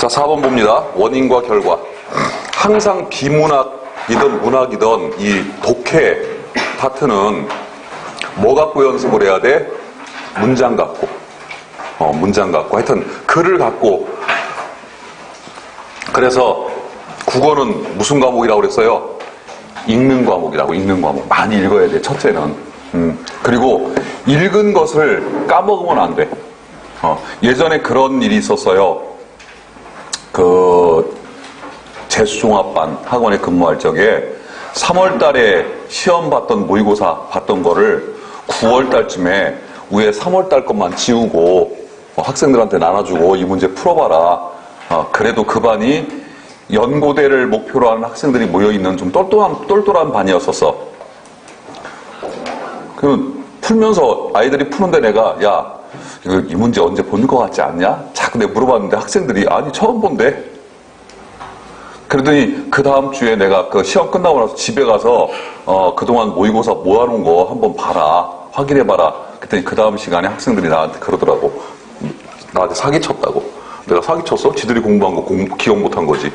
자, 4번 봅니다. 원인과 결과. 항상 비문학이든 문학이든 이 독해 파트는 뭐 갖고 연습을 해야 돼? 문장 갖고. 문장 갖고. 하여튼 글을 갖고. 그래서 국어는 무슨 과목이라고 그랬어요? 읽는 과목이라고. 읽는 과목. 많이 읽어야 돼, 첫째는. 그리고 읽은 것을 까먹으면 안 돼. 예전에 그런 일이 있었어요. 재수종합반 학원에 근무할 적에 3월 달에 시험 봤던 모의고사 봤던 거를 9월 달쯤에 위에 3월 달 것만 지우고 학생들한테 나눠주고 이 문제 풀어봐라. 그래도 그 반이 연고대를 목표로 하는 학생들이 모여있는 좀 똘똘한 반이었었어. 풀면서 아이들이 푸는데 내가 야, 이 문제 언제 본 것 같지 않냐? 자꾸 내가 물어봤는데 학생들이 아니 처음 본대. 그러더니 그 다음 주에 내가 그 시험 끝나고 나서 집에 가서 그동안 모의고사 모아놓은 거 한번 봐라. 확인해봐라. 그랬더니 그 다음 시간에 학생들이 나한테 그러더라고. 나한테 사기쳤다고. 내가 사기쳤어? 지들이 공부한 거 기억 못한 거지.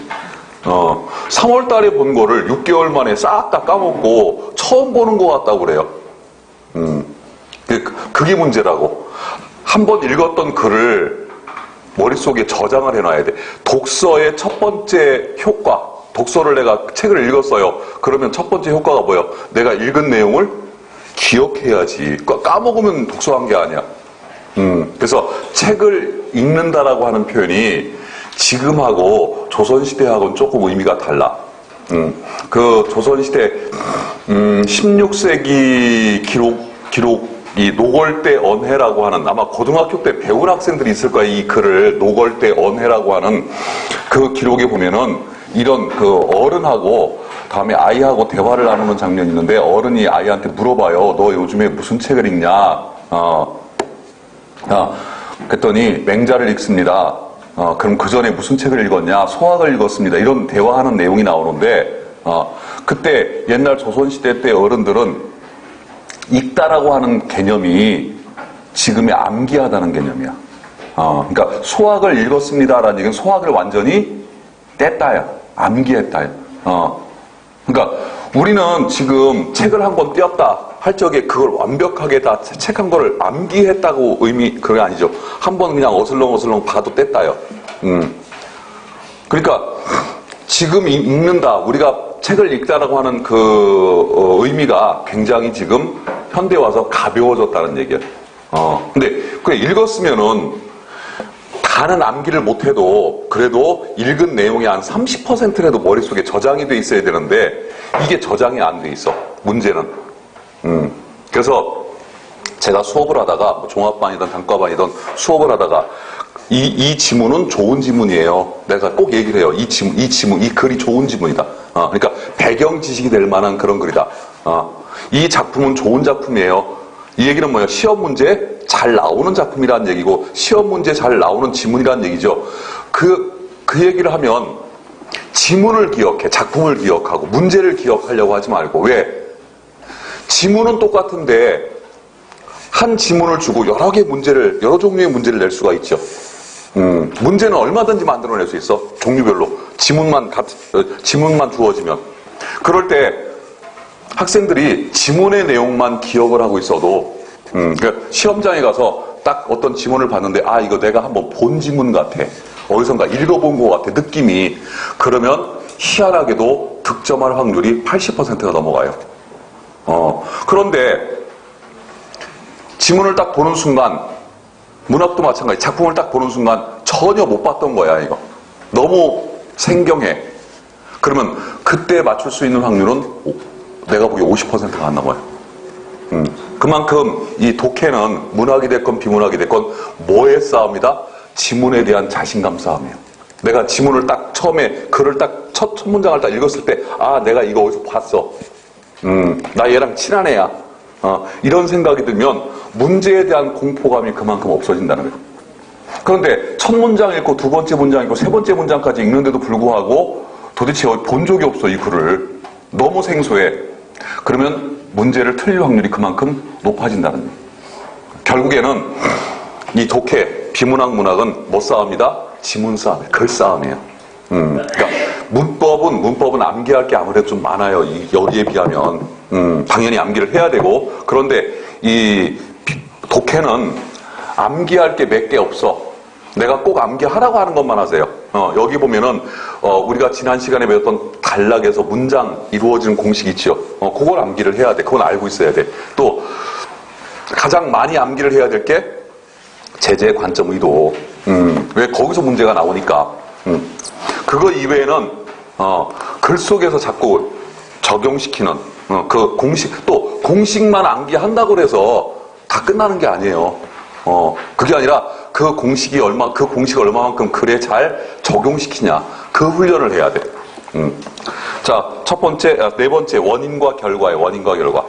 3월 달에 본 거를 6개월 만에 싹 다 까먹고 처음 보는 것 같다고 그래요. 그게 문제라고. 한번 읽었던 글을 머릿속에 저장을 해놔야 돼. 독서의 첫 번째 효과. 독서를 내가 책을 읽었어요. 그러면 첫 번째 효과가 뭐예요? 내가 읽은 내용을 기억해야지. 까먹으면 독서한 게 아니야. 그래서 책을 읽는다라고 하는 표현이 지금하고 조선시대하고는 조금 의미가 달라. 그 조선시대 16세기 기록이 노걸대 언해라고 하는, 아마 고등학교 때 배운 학생들이 있을 거야. 이 글을 노걸대 언해라고 하는 그 기록에 보면은 이런 그 어른하고 다음에 아이하고 대화를 나누는 장면이 있는데, 어른이 아이한테 물어봐요. 너 요즘에 무슨 책을 읽냐? 그랬더니 맹자를 읽습니다. 그럼 그 전에 무슨 책을 읽었냐? 소학을 읽었습니다. 이런 대화하는 내용이 나오는데, 그때 옛날 조선시대 때 어른들은 읽다라고 하는 개념이 지금의 암기하다는 개념이야. 그러니까 소학을 읽었습니다라는 얘기는 소학을 완전히 뗐다야. 암기했다야. 그러니까 우리는 지금 책을 한 권 띄었다 할 적에 그걸 완벽하게 다 책 한 권을 암기했다고 그게 아니죠. 한 번 그냥 어슬렁어슬렁 봐도 뗐다요. 그러니까 지금 읽는다, 우리가 책을 읽다라고 하는 그 의미가 굉장히 지금 현대 와서 가벼워졌다는 얘기야. 근데 그래 읽었으면은 다는 암기를 못해도 그래도 읽은 내용이 한 30%라도 머릿속에 저장이 돼 있어야 되는데 이게 저장이 안 돼 있어. 문제는. 그래서 제가 수업을 하다가 뭐 종합반이든 단과반이든 수업을 하다가 이 지문은 좋은 지문이에요. 내가 꼭 얘기를 해요. 이 지문, 이 글이 좋은 지문이다. 그러니까 배경 지식이 될 만한 그런 글이다. 이 작품은 좋은 작품이에요. 이 얘기는 뭐예요? 시험 문제 잘 나오는 작품이라는 얘기고, 시험 문제 잘 나오는 지문이라는 얘기죠. 그 얘기를 하면 지문을 기억해. 작품을 기억하고 문제를 기억하려고 하지 말고. 왜? 지문은 똑같은데 한 지문을 주고 여러 종류의 문제를 낼 수가 있죠. 문제는 얼마든지 만들어낼 수 있어. 종류별로. 지문만 주어지면. 그럴 때 학생들이 지문의 내용만 기억을 하고 있어도, 그러니까 시험장에 가서 딱 어떤 지문을 봤는데, 이거 내가 한번 본 지문 같아. 어디선가 읽어본 것 같아. 느낌이. 그러면 희한하게도 득점할 확률이 80%가 넘어가요. 그런데 지문을 딱 보는 순간, 문학도 마찬가지, 작품을 딱 보는 순간 전혀 못 봤던 거야, 이거. 너무 생경해. 그러면 그때 맞출 수 있는 확률은 내가 보기에 50%가 안 넘어요. 그만큼 이 독해는 문학이 됐건 비문학이 됐건 뭐의 싸움이다? 지문에 대한 자신감 싸움이에요. 내가 지문을 딱 처음에 글을 딱 첫 문장을 딱 읽었을 때, 내가 이거 어디서 봤어. 나 얘랑 친한 애야. 이런 생각이 들면 문제에 대한 공포감이 그만큼 없어진다는 거예요. 그런데 첫 문장 읽고 두 번째 문장 읽고 세 번째 문장까지 읽는데도 불구하고 도대체 본 적이 없어, 이 글을. 너무 생소해. 그러면 문제를 틀릴 확률이 그만큼 높아진다는 거예요. 결국에는 이 독해, 비문학 문학은 뭐 싸움이다? 지문싸움, 글싸움이에요. 그러니까 문법은 암기할 게 아무래도 좀 많아요. 여기에 비하면. 당연히 암기를 해야 되고, 그런데 이 독해는 암기할 게 몇 개 없어. 내가 꼭 암기하라고 하는 것만 하세요. 여기 보면은 우리가 지난 시간에 배웠던 단락에서 문장 이루어지는 공식 있죠. 그걸 암기를 해야 돼. 그건 알고 있어야 돼. 또 가장 많이 암기를 해야 될 게 제재, 관점, 의도. 왜 거기서 문제가 나오니까. 그거 이외에는 글 속에서 자꾸 적용시키는 그 공식, 또 공식만 암기한다고 해서 다 끝나는 게 아니에요. 그게 아니라 그 공식을 얼마만큼 글에 잘 적용시키냐, 그 훈련을 해야 돼. 자, 네 번째, 원인과 결과예요. 원인과 결과.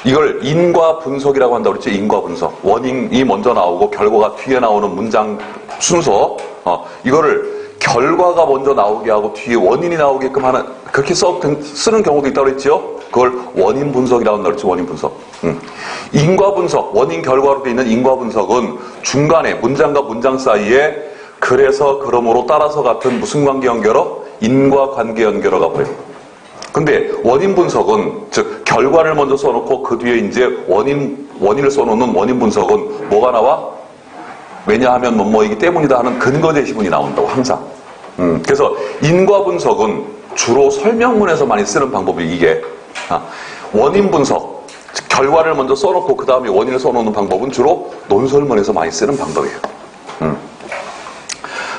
이걸 인과 분석이라고 한다고 그랬죠. 인과 분석. 원인이 먼저 나오고 결과가 뒤에 나오는 문장 순서. 이거를 결과가 먼저 나오게 하고 뒤에 원인이 나오게끔 하는, 그렇게 쓰는 경우도 있다고 그랬죠. 그걸 원인 분석이라고 한다고 그랬죠. 원인 분석. 인과 분석, 원인 결과로 되어 있는 인과 분석은 중간에 문장과 문장 사이에 그래서 그러므로 따라서 같은 무슨 관계 연결어? 인과 관계 연결어가 보여요. 근데 원인 분석은, 즉 결과를 먼저 써놓고 그 뒤에 이제 원인을 써놓는 원인 분석은 뭐가 나와? 왜냐하면 뭐뭐이기 때문이다 하는 근거 제시문이 나온다고, 항상. 그래서 인과 분석은 주로 설명문에서 많이 쓰는 방법이 이게. 원인 분석, 즉 결과를 먼저 써놓고 그 다음에 원인을 써놓는 방법은 주로 논설문에서 많이 쓰는 방법이에요.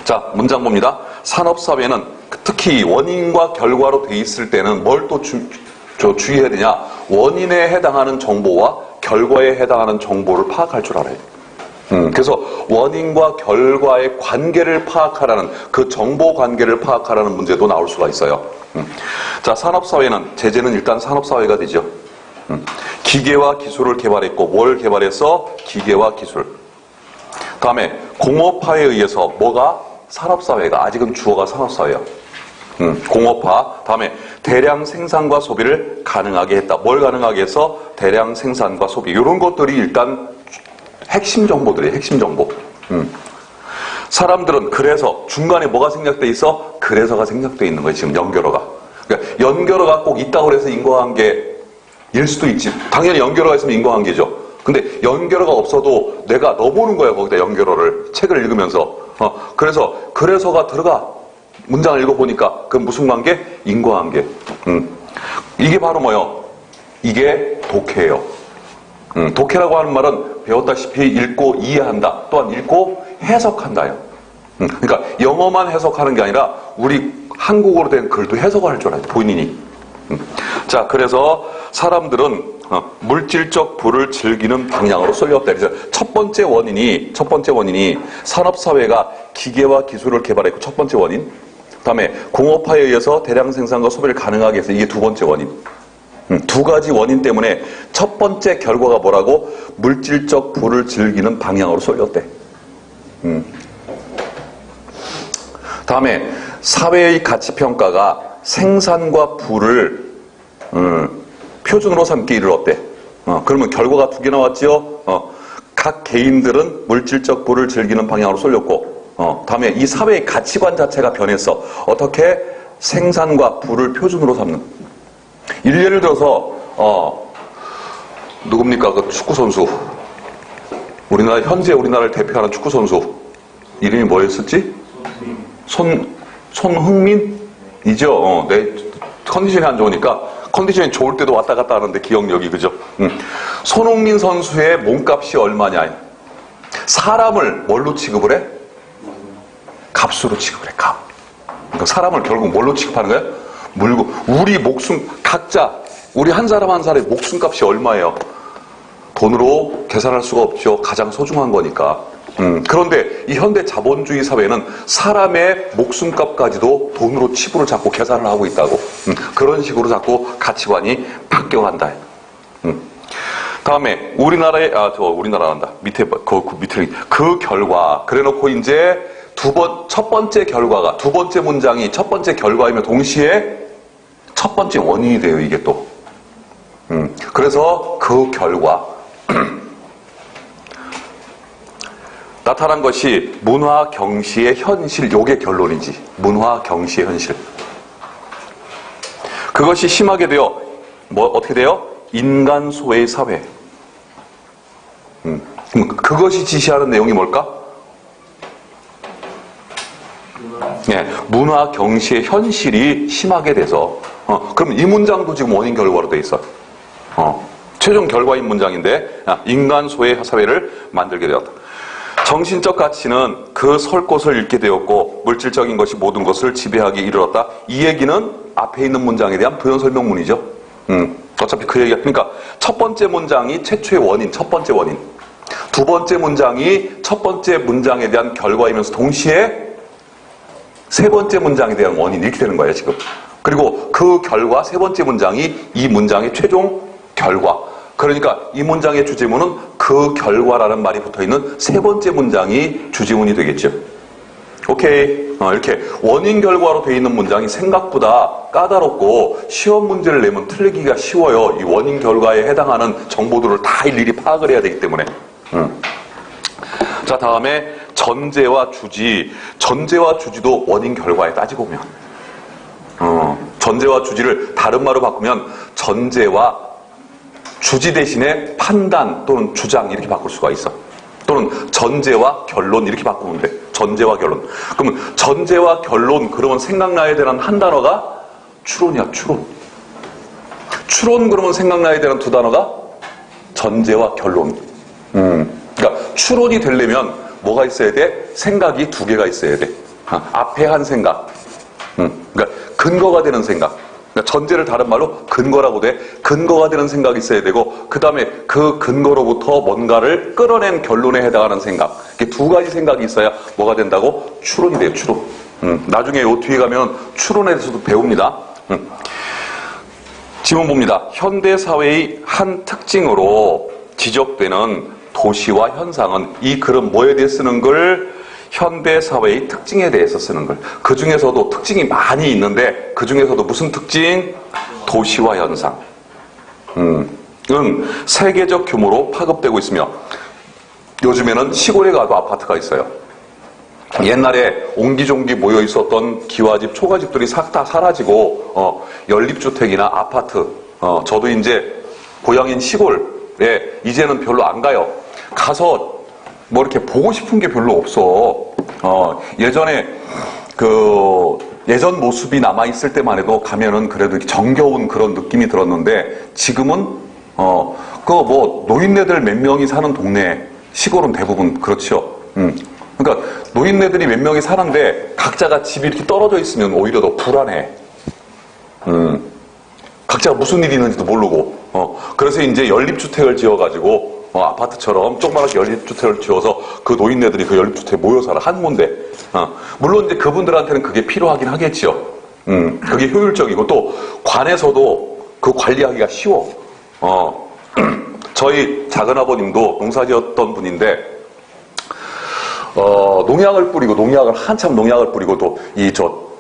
자, 문장 봅니다. 산업사회는 특히 원인과 결과로 돼 있을 때는 뭘 또 주의해야 되냐? 원인에 해당하는 정보와 결과에 해당하는 정보를 파악할 줄 알아요. 그래서 원인과 결과의 관계를 파악하라는, 그 정보 관계를 파악하라는 문제도 나올 수가 있어요. 자, 산업사회는, 제재는 일단 산업사회가 되죠. 기계와 기술을 개발했고, 뭘 개발했어? 기계와 기술. 다음에 공업화에 의해서 뭐가? 산업사회가, 아직은 주어가 산업사회예요. 공업화. 다음에 대량 생산과 소비를 가능하게 했다. 뭘 가능하게 해서? 대량 생산과 소비. 이런 것들이 일단 핵심 정보들이에요. 핵심 정보. 사람들은 그래서 중간에 뭐가 생략돼 있어? 그래서가 생략돼 있는 거예요. 지금 연결어가. 그러니까 연결어가 꼭 있다고 해서 인과관계일 수도 있지. 당연히 연결어가 있으면 인과관계죠. 근데 연결어가 없어도 내가 넣어보는 거야. 거기다 연결어를. 책을 읽으면서. 그래서 그래서가 들어가. 문장을 읽어보니까 그 무슨 관계? 인과관계. 이게 바로 뭐요? 이게 독해예요. 독해라고 하는 말은 배웠다시피 읽고 이해한다. 또한 읽고 해석한다요. 그러니까 영어만 해석하는 게 아니라 우리 한국어로 된 글도 해석을 할 줄 알아요. 본인이. 자, 그래서 사람들은 물질적 부를 즐기는 방향으로 쏠렸다. 그래서 첫 번째 원인이 산업사회가 기계와 기술을 개발했고, 첫 번째 원인. 다음에 공업화에 의해서 대량 생산과 소비를 가능하게 해서, 이게 두 번째 원인. 두 가지 원인 때문에 첫 번째 결과가 뭐라고? 물질적 부를 즐기는 방향으로 쏠렸대. 다음에 사회의 가치평가가 생산과 부를 표준으로 삼기 이르렀대. 그러면 결과가 두 개 나왔지요? 각 개인들은 물질적 부를 즐기는 방향으로 쏠렸고, 다음에 이 사회의 가치관 자체가 변했어. 어떻게? 생산과 부를 표준으로 삼는. 예를 들어서 누굽니까? 그 축구 선수. 현재 우리나라를 대표하는 축구 선수 이름이 뭐였었지? 손흥민이죠. 내 컨디션이 안 좋으니까, 컨디션이 좋을 때도 왔다 갔다 하는데 기억력이, 그죠? 손흥민 선수의 몸값이 얼마냐? 사람을 뭘로 취급을 해? 값으로 취급을 해. 값. 그러니까 사람을 결국 뭘로 취급하는 거야? 물고. 우리 목숨, 각자, 우리 한 사람 한 사람의 목숨값이 얼마예요? 돈으로 계산할 수가 없죠. 가장 소중한 거니까. 그런데 이 현대 자본주의 사회는 사람의 목숨값까지도 돈으로 칩으로 자꾸 계산을 하고 있다고. 그런 식으로 자꾸 가치관이 바뀌어간다. 다음에 우리나라란다. 밑에 그 결과. 그래놓고 이제 첫 번째 결과가, 두 번째 문장이 첫 번째 결과이며 동시에 첫 번째 원인이 돼요. 이게 또. 그래서 그 결과. 나타난 것이 문화 경시의 현실, 요게 결론이지. 문화 경시의 현실. 그것이 심하게 되어 어떻게 돼요? 인간 소외의 사회. 그럼 그것이 지시하는 내용이 뭘까? 네, 문화 경시의 현실이 심하게 돼서 그럼 이 문장도 지금 원인 결과로 돼 있어. 최종 결과인 문장인데 인간 소외 사회를 만들게 되었다. 정신적 가치는 그 설 곳을 잃게 되었고 물질적인 것이 모든 것을 지배하기 이르렀다. 이 얘기는 앞에 있는 문장에 대한 부연 설명문이죠. 어차피 그 얘기가 그러니까 첫 번째 문장이 최초의 원인, 첫 번째 원인. 두 번째 문장이 첫 번째 문장에 대한 결과이면서 동시에 세 번째 문장에 대한 원인 이렇게 되는 거예요 지금. 그리고 그 결과 세 번째 문장이 이 문장의 최종 결과. 그러니까 이 문장의 주제문은 그 결과라는 말이 붙어있는 세 번째 문장이 주제문이 되겠죠. 오케이. 이렇게 원인 결과로 되어 있는 문장이 생각보다 까다롭고 시험 문제를 내면 틀리기가 쉬워요. 이 원인 결과에 해당하는 정보들을 다 일일이 파악을 해야 되기 때문에. 자, 다음에 전제와 주지. 전제와 주지도 원인 결과에 따지고 보면 전제와 주지를 다른 말로 바꾸면 전제와 주지 대신에 판단 또는 주장 이렇게 바꿀 수가 있어. 또는 전제와 결론 이렇게 바꾸면 돼. 전제와 결론. 그러면 전제와 결론 그러면 생각나야 되는 한 단어가 추론이야. 추론. 추론 그러면 생각나야 되는 두 단어가 전제와 결론. 그러니까 추론이 되려면 뭐가 있어야 돼? 생각이 두 개가 있어야 돼. 앞에 한 생각. 그러니까 근거가 되는 생각. 그러니까 전제를 다른 말로 근거라고 돼. 근거가 되는 생각이 있어야 되고 그 다음에 그 근거로부터 뭔가를 끌어낸 결론에 해당하는 생각. 이렇게 두 가지 생각이 있어야 뭐가 된다고? 추론이 돼요. 추론. 나중에 요 뒤에 가면 추론에 대해서도 배웁니다. 지문 봅니다. 현대사회의 한 특징으로 지적되는 도시와 현상은 이 글은 뭐에 대해 쓰는 걸? 현대사회의 특징에 대해서 쓰는 걸. 그 중에서도 특징이 많이 있는데 그 중에서도 무슨 특징? 도시와 현상. 은 세계적 규모로 파급되고 있으며 요즘에는 시골에 가도 아파트가 있어요. 옛날에 옹기종기 모여 있었던 기와집, 초가집들이 싹 다 사라지고 연립주택이나 아파트. 저도 이제 고향인 시골에 이제는 별로 안 가요. 가서 뭐 이렇게 보고 싶은 게 별로 없어. 예전에 예전 모습이 남아있을 때만 해도 가면은 그래도 이렇게 정겨운 그런 느낌이 들었는데 지금은 뭐 노인네들 몇 명이 사는 동네, 시골은 대부분 그렇죠. 그러니까 노인네들이 몇 명이 사는데 각자가 집이 이렇게 떨어져 있으면 오히려 더 불안해. 각자가 무슨 일이 있는지도 모르고. 그래서 이제 연립주택을 지어가지고 아파트처럼 조그맣게 연립주택을 지어서 그 노인네들이 그 연립주택에 모여 살아. 한 군데. 물론 이제 그분들한테는 그게 필요하긴 하겠지요. 그게 효율적이고 또 관에서도 그 관리하기가 쉬워. 저희 작은아버님도 농사지었던 분인데 농약을 뿌리고 한참 농약을 뿌리고 또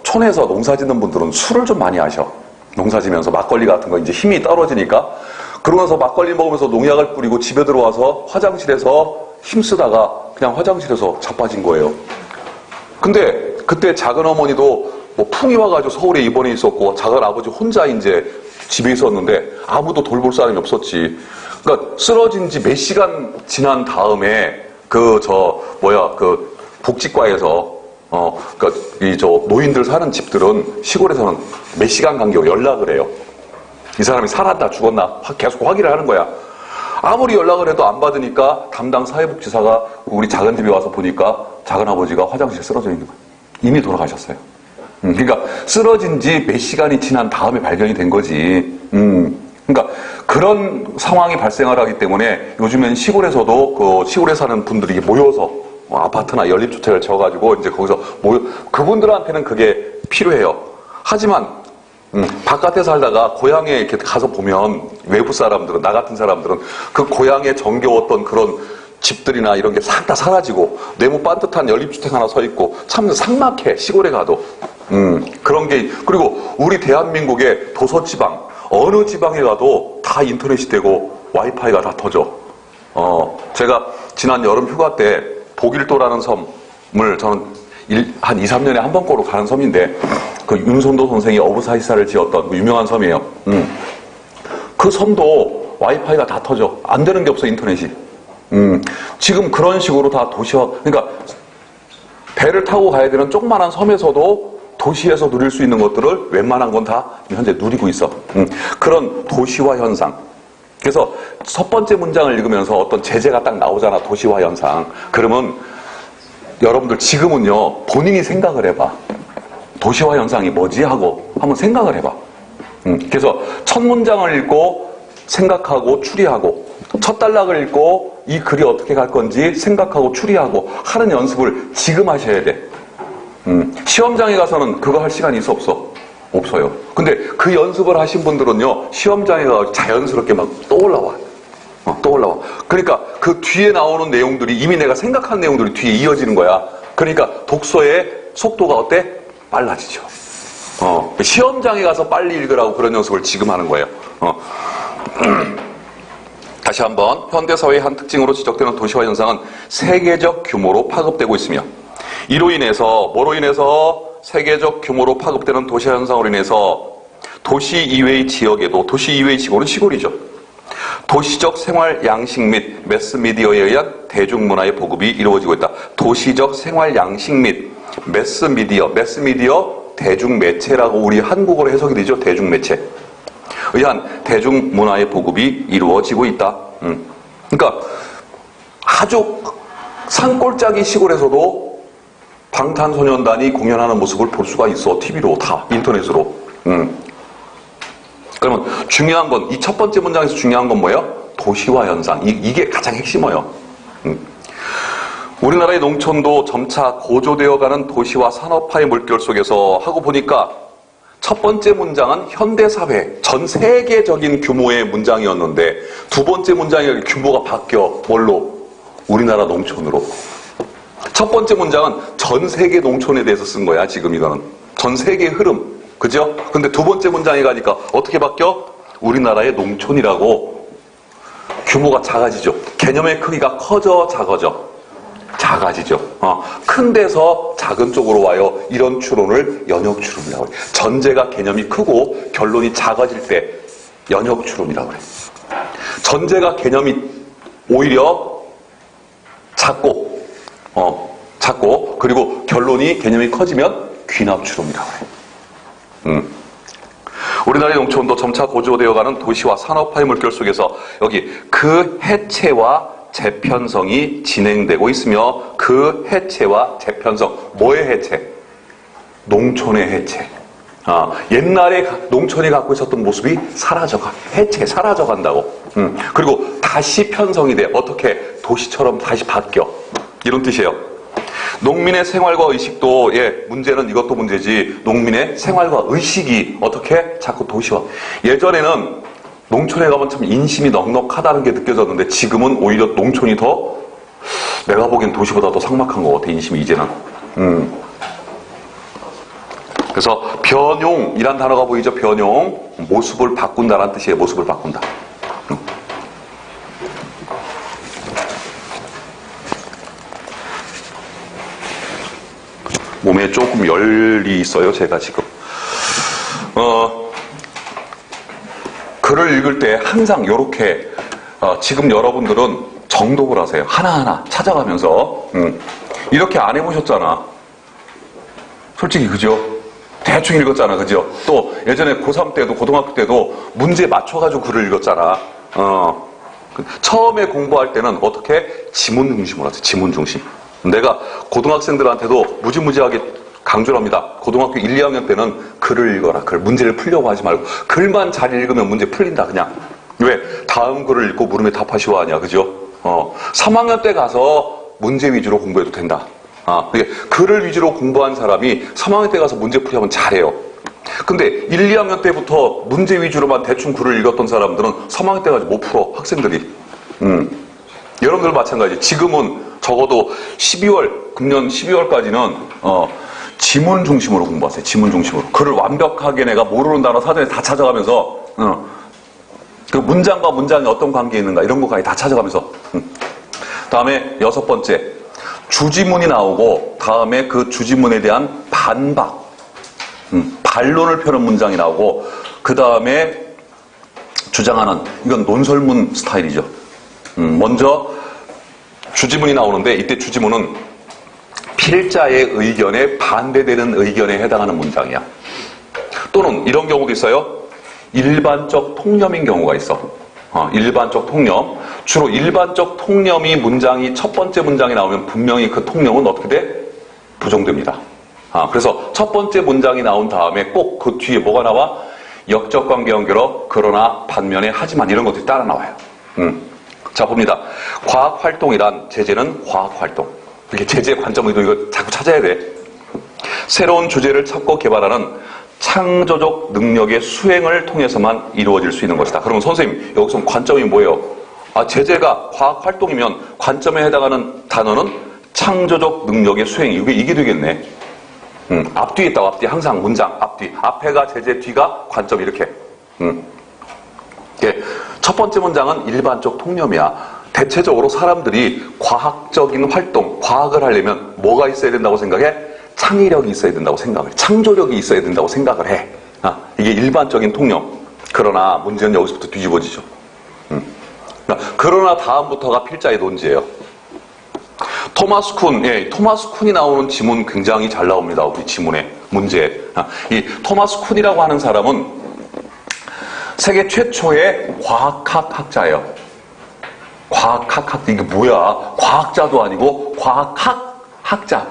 촌에서 농사짓는 분들은 술을 좀 많이 하셔. 농사지면서 막걸리 같은 거 이제 힘이 떨어지니까 그러면서 막걸리 먹으면서 농약을 뿌리고 집에 들어와서 화장실에서 힘쓰다가 그냥 화장실에서 자빠진 거예요. 근데 그때 작은 어머니도 뭐 풍이 와가지고 서울에 입원해 있었고 작은 아버지 혼자 이제 집에 있었는데 아무도 돌볼 사람이 없었지. 그러니까 쓰러진 지 몇 시간 지난 다음에 복지과에서 노인들 사는 집들은 시골에서는 몇 시간 간격으로 연락을 해요. 이 사람이 살았나 죽었나 계속 확인을 하는 거야. 아무리 연락을 해도 안 받으니까 담당 사회복지사가 우리 작은 집에 와서 보니까 작은 아버지가 화장실에 쓰러져 있는 거야. 이미 돌아가셨어요. 그러니까 쓰러진 지 몇 시간이 지난 다음에 발견이 된 거지. 그러니까 그런 상황이 발생을 하기 때문에 요즘엔 시골에서도 시골에 사는 분들이 모여서 아파트나 연립주택을 지어가지고 이제 거기서 그분들한테는 그게 필요해요. 하지만 바깥에 살다가 고향에 이렇게 가서 보면 외부 사람들은, 나 같은 사람들은 그 고향에 정겨웠던 그런 집들이나 이런 게 싹 다 사라지고 네모 반듯한 연립주택 하나 서 있고 참 삭막해. 시골에 가도. 그런 게. 그리고 우리 대한민국의 도서지방 어느 지방에 가도 다 인터넷이 되고 와이파이가 다 터져. 제가 지난 여름 휴가 때 보길도라는 섬을 저는 한 2, 3년에 한 번 거로 가는 섬인데, 그 윤손도 선생이 어부사이사를 지었던 그 유명한 섬이에요. 그 섬도 와이파이가 다 터져. 안 되는 게 없어, 인터넷이. 지금 그런 식으로 다 도시화, 그러니까 배를 타고 가야 되는 조그만한 섬에서도 도시에서 누릴 수 있는 것들을 웬만한 건 다 현재 누리고 있어. 그런 도시화 현상. 그래서 첫 번째 문장을 읽으면서 어떤 제재가 딱 나오잖아, 도시화 현상. 그러면 여러분들 지금은요, 본인이 생각을 해봐. 도시화 현상이 뭐지? 하고 한번 생각을 해봐. 그래서 첫 문장을 읽고 생각하고 추리하고, 첫 단락을 읽고 이 글이 어떻게 갈 건지 생각하고 추리하고 하는 연습을 지금 하셔야 돼. 시험장에 가서는 그거 할 시간이 있어, 없어? 없어요. 근데 그 연습을 하신 분들은요, 시험장에 가서 자연스럽게 막 떠올라와. 떠올라와. 그러니까 그 뒤에 나오는 내용들이 이미 내가 생각한 내용들이 뒤에 이어지는 거야. 그러니까 독서의 속도가 어때? 빨라지죠. 시험장에 가서 빨리 읽으라고 그런 연습을 지금 하는 거예요. 다시 한번, 현대사회의 한 특징으로 지적되는 도시화 현상은 세계적 규모로 파급되고 있으며, 이로 인해서 뭐로 인해서 세계적 규모로 파급되는 도시화 현상으로 인해서 도시 이외의 지역에도, 도시 이외의 지역은 시골이죠. 도시적 생활 양식 및 매스미디어에 의한 대중문화의 보급이 이루어지고 있다. 도시적 생활 양식 및 매스미디어 대중매체라고 우리 한국어로 해석이 되죠. 대중매체. 의한 대중문화의 보급이 이루어지고 있다. 그러니까 아주 산골짜기 시골에서도 방탄소년단이 공연하는 모습을 볼 수가 있어. TV로 다, 인터넷으로. 그러면 중요한 건, 이 첫 번째 문장에서 중요한 건 뭐예요? 도시화 현상. 이게 가장 핵심이에요. 우리나라의 농촌도 점차 고조되어가는 도시화 산업화의 물결 속에서 하고 보니까 첫 번째 문장은 현대사회, 전 세계적인 규모의 문장이었는데 두 번째 문장의 규모가 바뀌어. 뭘로? 우리나라 농촌으로. 첫 번째 문장은 전 세계 농촌에 대해서 쓴 거야, 지금 이거는. 전 세계의 흐름. 그죠? 근데 두 번째 문장에 가니까 어떻게 바뀌어? 우리나라의 농촌이라고 규모가 작아지죠. 개념의 크기가 커져, 작아져? 작아지죠. 큰 데서 작은 쪽으로 와요. 이런 추론을 연역추론이라고 해요. 전제가 개념이 크고 결론이 작아질 때 연역추론이라고 해요. 전제가 개념이 오히려 작고 그리고 결론이 개념이 커지면 귀납추론이라고 해요. 우리나라의 농촌도 점차 고조되어가는 도시화 산업화의 물결 속에서 여기 그 해체와 재편성이 진행되고 있으며, 그 해체와 재편성, 뭐의 해체? 농촌의 해체. 옛날에 농촌이 갖고 있었던 모습이 사라져가, 사라져간다고. 그리고 다시 편성이 돼. 어떻게? 도시처럼 다시 바뀌어. 이런 뜻이에요. 농민의 생활과 의식도, 문제는 이것도 문제지. 농민의 생활과 의식이 어떻게? 자꾸 도시화. 예전에는 농촌에 가면 참 인심이 넉넉하다는 게 느껴졌는데 지금은 오히려 농촌이 더, 내가 보기엔 도시보다 더 삭막한 것 같아, 인심이 이제는. 그래서 변용이란 단어가 보이죠? 변용. 모습을 바꾼다라는 뜻이에요. 모습을 바꾼다. 몸에 조금 열이 있어요, 제가 지금. 글을 읽을 때 항상 이렇게 지금 여러분들은 정독을 하세요. 하나하나 찾아가면서. 이렇게 안 해보셨잖아. 솔직히 그죠? 대충 읽었잖아. 그죠? 또 예전에 고3 때도 고등학교 때도 문제 맞춰가지고 글을 읽었잖아. 처음에 공부할 때는 어떻게? 지문 중심으로 하세요. 지문 중심. 내가 고등학생들한테도 무지무지하게 강조를 합니다. 고등학교 1, 2학년 때는 글을 읽어라. 문제를 풀려고 하지 말고 그걸만 잘 읽으면 문제 풀린다. 그냥. 왜? 다음 글을 읽고 물음에 답하시오 하냐. 그죠? 3학년 때 가서 문제 위주로 공부해도 된다. 글을 위주로 공부한 사람이 3학년 때 가서 문제 풀이하면 잘해요. 근데 1, 2학년 때부터 문제 위주로만 대충 글을 읽었던 사람들은 3학년 때까지 못 풀어. 학생들이. 여러분들 마찬가지. 지금은 적어도 금년 12월까지는 지문 중심으로 공부하세요. 지문 중심으로. 글을 완벽하게 내가 모르는 단어 사전에 다 찾아가면서 그 문장과 문장이 어떤 관계에 있는가 이런 것까지 다 찾아가면서 다음에 6번째, 주지문이 나오고 다음에 그 주지문에 대한 반박, 반론을 펴는 문장이 나오고 그 다음에 주장하는, 이건 논설문 스타일이죠. 먼저 주지문이 나오는데 이때 주지문은 필자의 의견에 반대되는 의견에 해당하는 문장이야. 또는 이런 경우도 있어요. 일반적 통념인 경우가 있어. 일반적 통념. 주로 일반적 통념이 문장이 첫 번째 문장이 나오면 분명히 그 통념은 어떻게 돼? 부정됩니다. 그래서 첫 번째 문장이 나온 다음에 꼭 그 뒤에 뭐가 나와? 역적 관계 연결어, 그러나 반면에 하지만 이런 것들이 따라 나와요. 자, 봅니다. 과학 활동이란, 제재는 과학 활동. 이렇게 제재 관점의도 이거 자꾸 찾아야 돼. 새로운 주제를 찾고 개발하는 창조적 능력의 수행을 통해서만 이루어질 수 있는 것이다. 그러면 선생님, 여기서 관점이 뭐예요? 제재가 과학 활동이면 관점에 해당하는 단어는 창조적 능력의 수행. 이게 되겠네. 앞뒤에 있다고, 앞뒤. 항상 문장, 앞뒤. 앞에가 제재, 뒤가 관점, 이렇게. 첫 번째 문장은 일반적 통념이야. 대체적으로 사람들이 과학적인 활동, 과학을 하려면 뭐가 있어야 된다고 생각해? 창의력이 있어야 된다고 생각을 해. 창조력이 있어야 된다고 생각을 해. 이게 일반적인 통념. 그러나 문제는 여기서부터 뒤집어지죠. 그러나 다음부터가 필자의 논지예요. 토마스 쿤, 토마스 쿤이 나오는 지문 굉장히 잘 나옵니다. 우리 지문에 문제. 이 토마스 쿤이라고 하는 사람은 세계 최초의 과학학 학자예요. 과학학, 이게 뭐야? 과학자도 아니고 과학학자.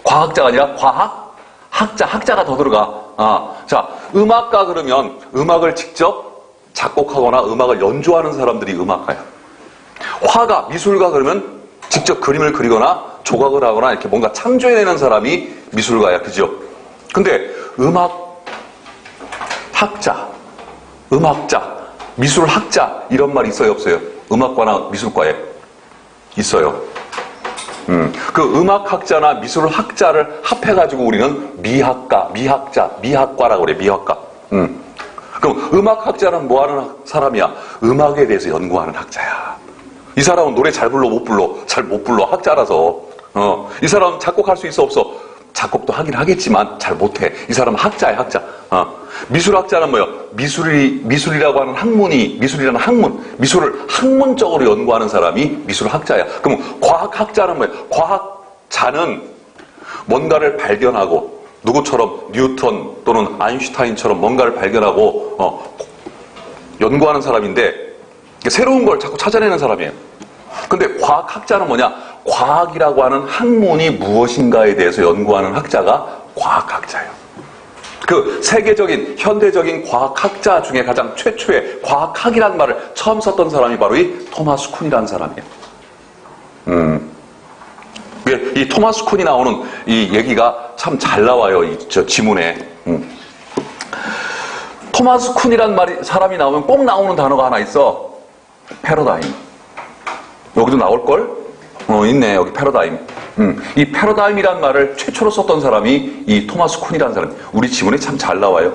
과학자가 아니라 과학학자. 학자가 더 들어가. 자, 음악가 그러면 음악을 직접 작곡하거나 음악을 연주하는 사람들이 음악가야. 화가, 미술가 그러면 직접 그림을 그리거나 조각을 하거나 이렇게 뭔가 창조해내는 사람이 미술가야. 그죠? 근데 음악학자, 음악자, 미술학자 이런 말이 있어요, 없어요? 음악과나 미술과에 있어요. 그 음악학자나 미술학자를 합해가지고 우리는 미학과라고 그래. 미학과. 그럼 음악학자는 뭐 하는 사람이야? 음악에 대해서 연구하는 학자야. 이 사람은 노래 잘 불러, 못 불러? 잘 못 불러. 학자라서. 이 사람은 작곡할 수 있어, 없어? 작곡도 하긴 하겠지만 잘 못해. 이 사람은 학자야, 학자. 미술학자는 뭐예요? 미술이라고 하는 학문이, 미술이라는 학문, 미술을 학문적으로 연구하는 사람이 미술학자야. 그럼 과학학자는 뭐예요? 과학자는 뭔가를 발견하고, 누구처럼 뉴턴 또는 아인슈타인처럼 뭔가를 발견하고 연구하는 사람인데 새로운 걸 자꾸 찾아내는 사람이에요. 근데 과학학자는 뭐냐? 과학이라고 하는 학문이 무엇인가에 대해서 연구하는 학자가 과학학자예요. 그 세계적인 현대적인 과학학자 중에 가장 최초의 과학학이라는 말을 처음 썼던 사람이 바로 이 토마스 쿤이라는 사람이에요. 이 토마스 쿤이 나오는 이 얘기가 참 잘 나와요. 저 지문에. 토마스 쿤이란 사람이 나오면 꼭 나오는 단어가 하나 있어. 패러다임. 여기도 나올걸? 있네. 여기 패러다임. 이 패러다임이란 말을 최초로 썼던 사람이 이 토마스 쿤이라는 사람. 우리 지문에 참 잘 나와요.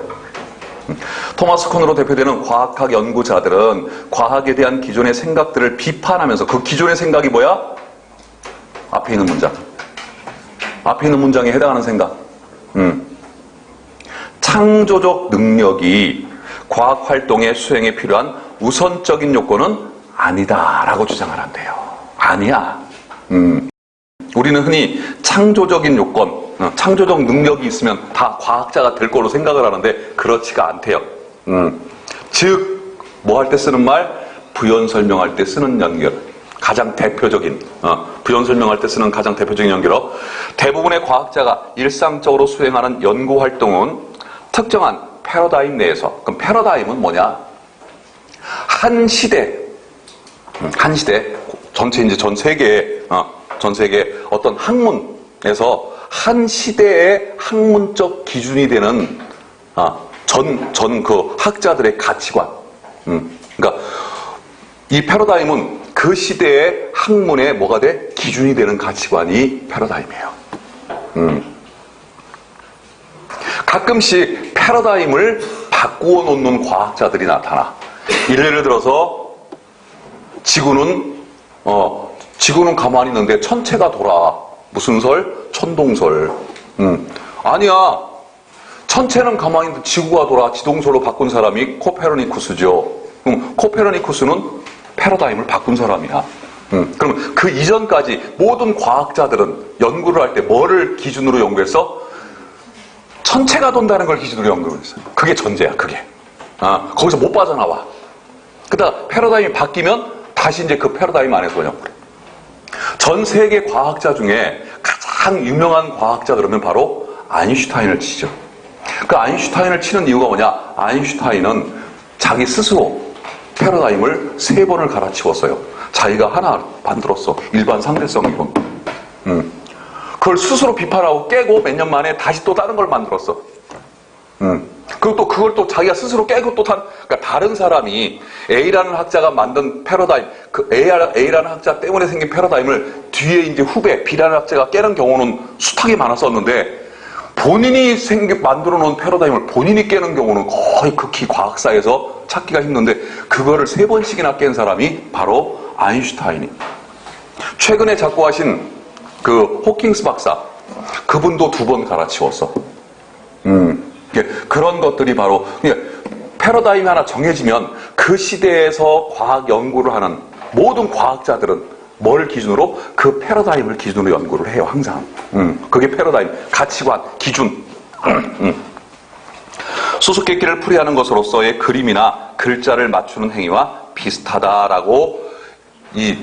토마스 쿤으로 대표되는 과학학 연구자들은 과학에 대한 기존의 생각들을 비판하면서 그 기존의 생각이 뭐야? 앞에 있는 문장. 앞에 있는 문장에 해당하는 생각. 창조적 능력이 과학 활동의 수행에 필요한 우선적인 요건은 아니다라고 주장을 한대요. 아니야. 우리는 흔히 창조적인 요건, 창조적 능력이 있으면 다 과학자가 될 거로 생각을 하는데 그렇지가 않대요. 즉, 뭐 할 때 쓰는 말? 부연 설명할 때 쓰는 연결. 가장 대표적인, 부연 설명할 때 쓰는 가장 대표적인 연결어. 대부분의 과학자가 일상적으로 수행하는 연구 활동은 특정한 패러다임 내에서, 그럼 패러다임은 뭐냐? 한 시대, 전체 이제 전 세계에 어떤 학문에서 한 시대의 학문적 기준이 되는, 전 그 학자들의 가치관. 그러니까 이 패러다임은 그 시대의 학문에 뭐가 돼? 기준이 되는 가치관이 패러다임이에요. 가끔씩 패러다임을 바꾸어 놓는 과학자들이 나타나. 예를 들어서 지구는 지구는 가만히 있는데 천체가 돌아. 무슨 설? 천동설. 아니야. 천체는 가만히 있는데 지구가 돌아. 지동설로 바꾼 사람이 코페르니쿠스죠. 그럼 코페르니쿠스는 패러다임을 바꾼 사람이야. 그럼 그 이전까지 모든 과학자들은 연구를 할 때 뭐를 기준으로 연구했어? 천체가 돈다는 걸 기준으로 연구를 했어요. 그게 전제야, 그게. 거기서 못 빠져나와. 그러다 패러다임이 바뀌면 다시 이제 그 패러다임 안에서 연구를 해. 전 세계 과학자 중에 가장 유명한 과학자 그러면 바로 아인슈타인을 치죠. 그 아인슈타인을 치는 이유가 뭐냐? 아인슈타인은 자기 스스로 패러다임을 3번을 갈아치웠어요. 자기가 하나 만들었어. 일반 상대성 이론. 그걸 스스로 비판하고 깨고 몇 년 만에 다시 또 다른 걸 만들었어. 그리고 또 그걸 또 자기가 스스로 깨고 또 그러니까 다른 사람이 A라는 학자가 만든 패러다임, 그 A라는 학자 때문에 생긴 패러다임을 뒤에 이제 후배 B라는 학자가 깨는 경우는 숱하게 많았었는데 본인이 만들어 놓은 패러다임을 본인이 깨는 경우는 거의 극히 과학사에서 찾기가 힘든데 그거를 3번씩이나 깬 사람이 바로 아인슈타인이. 최근에 작고하신 그 호킹스 박사, 그분도 2번 갈아치웠어. 그런 것들이 바로 패러다임이 하나 정해지면 그 시대에서 과학 연구를 하는 모든 과학자들은 뭘 기준으로? 그 패러다임을 기준으로 연구를 해요, 항상. 그게 패러다임, 가치관, 기준. 수수께끼를 풀이하는 것으로서의 그림이나 글자를 맞추는 행위와 비슷하다라고 이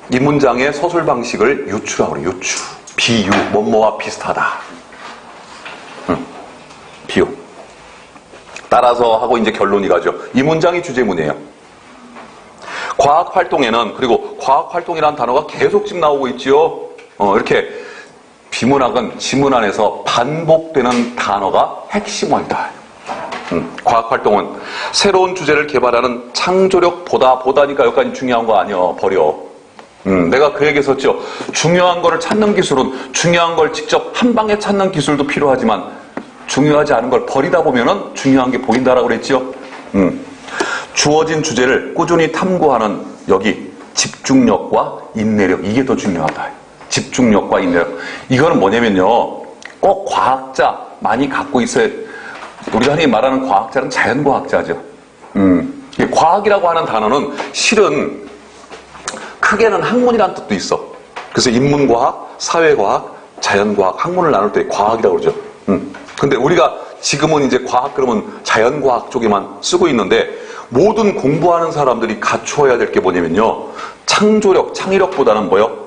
문장의 서술 방식을 유추라고 그래요. 유추. 비유, 뭐뭐와 비슷하다. 비유. 따라서 하고 이제 결론이 가죠. 이 문장이 주제문이에요. 과학 활동에는, 그리고 과학 활동이라는 단어가 계속 지금 나오고 있지요. 이렇게 비문학은 지문 안에서 반복되는 단어가 핵심어이다. 과학 활동은 새로운 주제를 개발하는 보다니까 여기까지 중요한 거 아니야. 버려. 내가 그 얘기 했었죠. 중요한 거를 찾는 기술은 중요한 걸 직접 한 방에 찾는 기술도 필요하지만 중요하지 않은 걸 버리다 보면은 중요한 게 보인다라고 그랬죠. 주어진 주제를 꾸준히 탐구하는 여기 집중력과 인내력, 이게 더 중요하다. 집중력과 인내력. 이거는 뭐냐면요, 꼭 과학자 많이 갖고 있어야. 우리가 흔히 말하는 과학자는 자연과학자죠. 과학이라고 하는 단어는 실은 크게는 학문이라는 뜻도 있어. 그래서 인문과학, 사회과학, 자연과학, 학문을 나눌 때 과학이라고 그러죠. 근데 우리가 지금은 이제 과학 그러면 자연과학 쪽에만 쓰고 있는데 모든 공부하는 사람들이 갖추어야 될 게 뭐냐면요, 창조력, 창의력보다는 뭐요?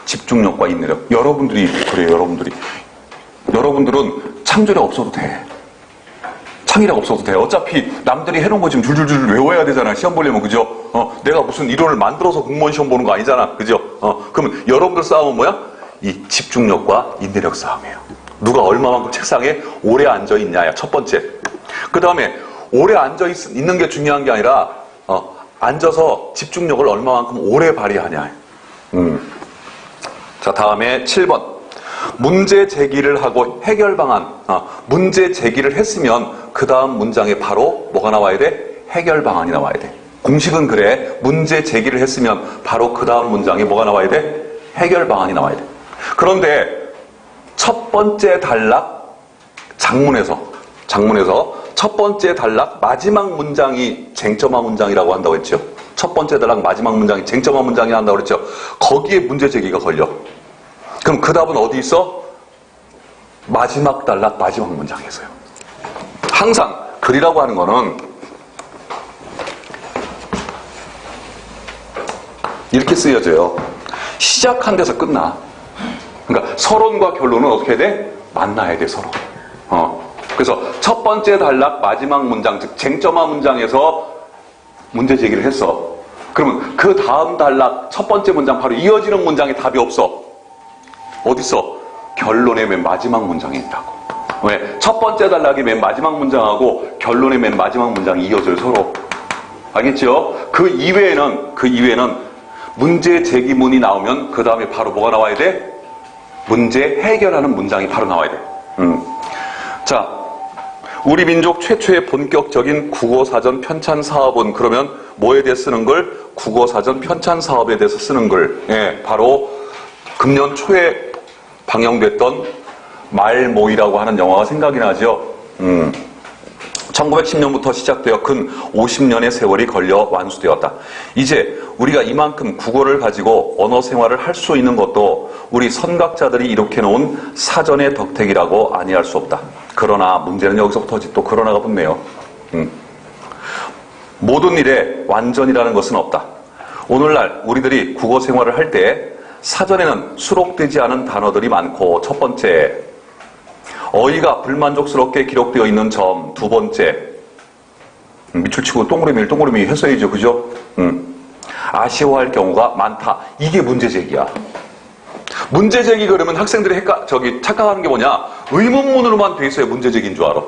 집중력과 인내력. 여러분들이 그래요. 여러분들은 창조력 없어도 돼. 창의력 없어도 돼. 어차피 남들이 해놓은 거 지금 줄줄줄 외워야 되잖아. 시험 보려면, 그죠? 내가 무슨 이론을 만들어서 공무원 시험 보는 거 아니잖아. 그죠? 그러면 여러분들 싸움은 뭐야? 이 집중력과 인내력 싸움이에요. 누가 얼마만큼 책상에 오래 앉아있냐야, 첫 번째. 그 다음에 오래 앉아있는 게 중요한 게 아니라 앉아서 집중력을 얼마만큼 오래 발휘하냐. 자, 다음에 7번. 문제 제기를 하고 해결 방안. 문제 제기를 했으면 그 다음 문장에 바로 뭐가 나와야 돼? 해결 방안이 나와야 돼. 공식은 그래. 문제 제기를 했으면 바로 그 다음 문장에 뭐가 나와야 돼? 해결 방안이 나와야 돼. 그런데 첫 번째 단락 장문에서 첫 번째 단락 마지막 문장이 쟁점화 문장이라고 한다고 했죠. 첫 번째 단락 마지막 문장이 쟁점화 문장이 한다고 그랬죠. 거기에 문제 제기가 걸려. 그럼 그 답은 어디 있어? 마지막 단락 마지막 문장에서요. 항상 글이라고 하는 거는 이렇게 쓰여져요. 시작한 데서 끝나. 그러니까 서론과 결론은 어떻게 해야 돼? 만나야 돼, 서로. 그래서 첫 번째 단락 마지막 문장, 즉 쟁점화 문장에서 문제 제기를 했어. 그러면 그 다음 단락 첫 번째 문장 바로 이어지는 문장에 답이 없어. 어딨어? 결론의 맨 마지막 문장에 있다고. 왜? 첫 번째 단락이 맨 마지막 문장하고 결론의 맨 마지막 문장이 이어져요, 서로. 알겠죠? 그 이외에는 문제 제기문이 나오면 그 다음에 바로 뭐가 나와야 돼? 문제 해결하는 문장이 바로 나와야 돼. 자, 우리 민족 최초의 본격적인 국어사전 편찬 사업은 그러면 뭐에 대해 쓰는 걸? 국어사전 편찬 사업에 대해서 쓰는 걸. 예, 바로 금년 초에 방영됐던 말모이라고 하는 영화가 생각이 나죠. 1910년부터 시작되어 근 50년의 세월이 걸려 완수되었다. 이제 우리가 이만큼 국어를 가지고 언어 생활을 할 수 있는 것도 우리 선각자들이 이렇게 놓은 사전의 덕택이라고 아니할 수 없다. 그러나 문제는 여기서부터 또 그러나가 붙네요. 모든 일에 완전이라는 것은 없다. 오늘날 우리들이 국어 생활을 할 때 사전에는 수록되지 않은 단어들이 많고, 첫 번째, 어휘가 불만족스럽게 기록되어 있는 점, 두 번째, 밑줄 치고 동그라미 했어야죠, 그죠? 아쉬워할 경우가 많다. 이게 문제제기야. 문제제기 그러면 학생들이 착각하는 게 뭐냐? 의문문으로만 돼 있어야 문제제기인 줄 알아.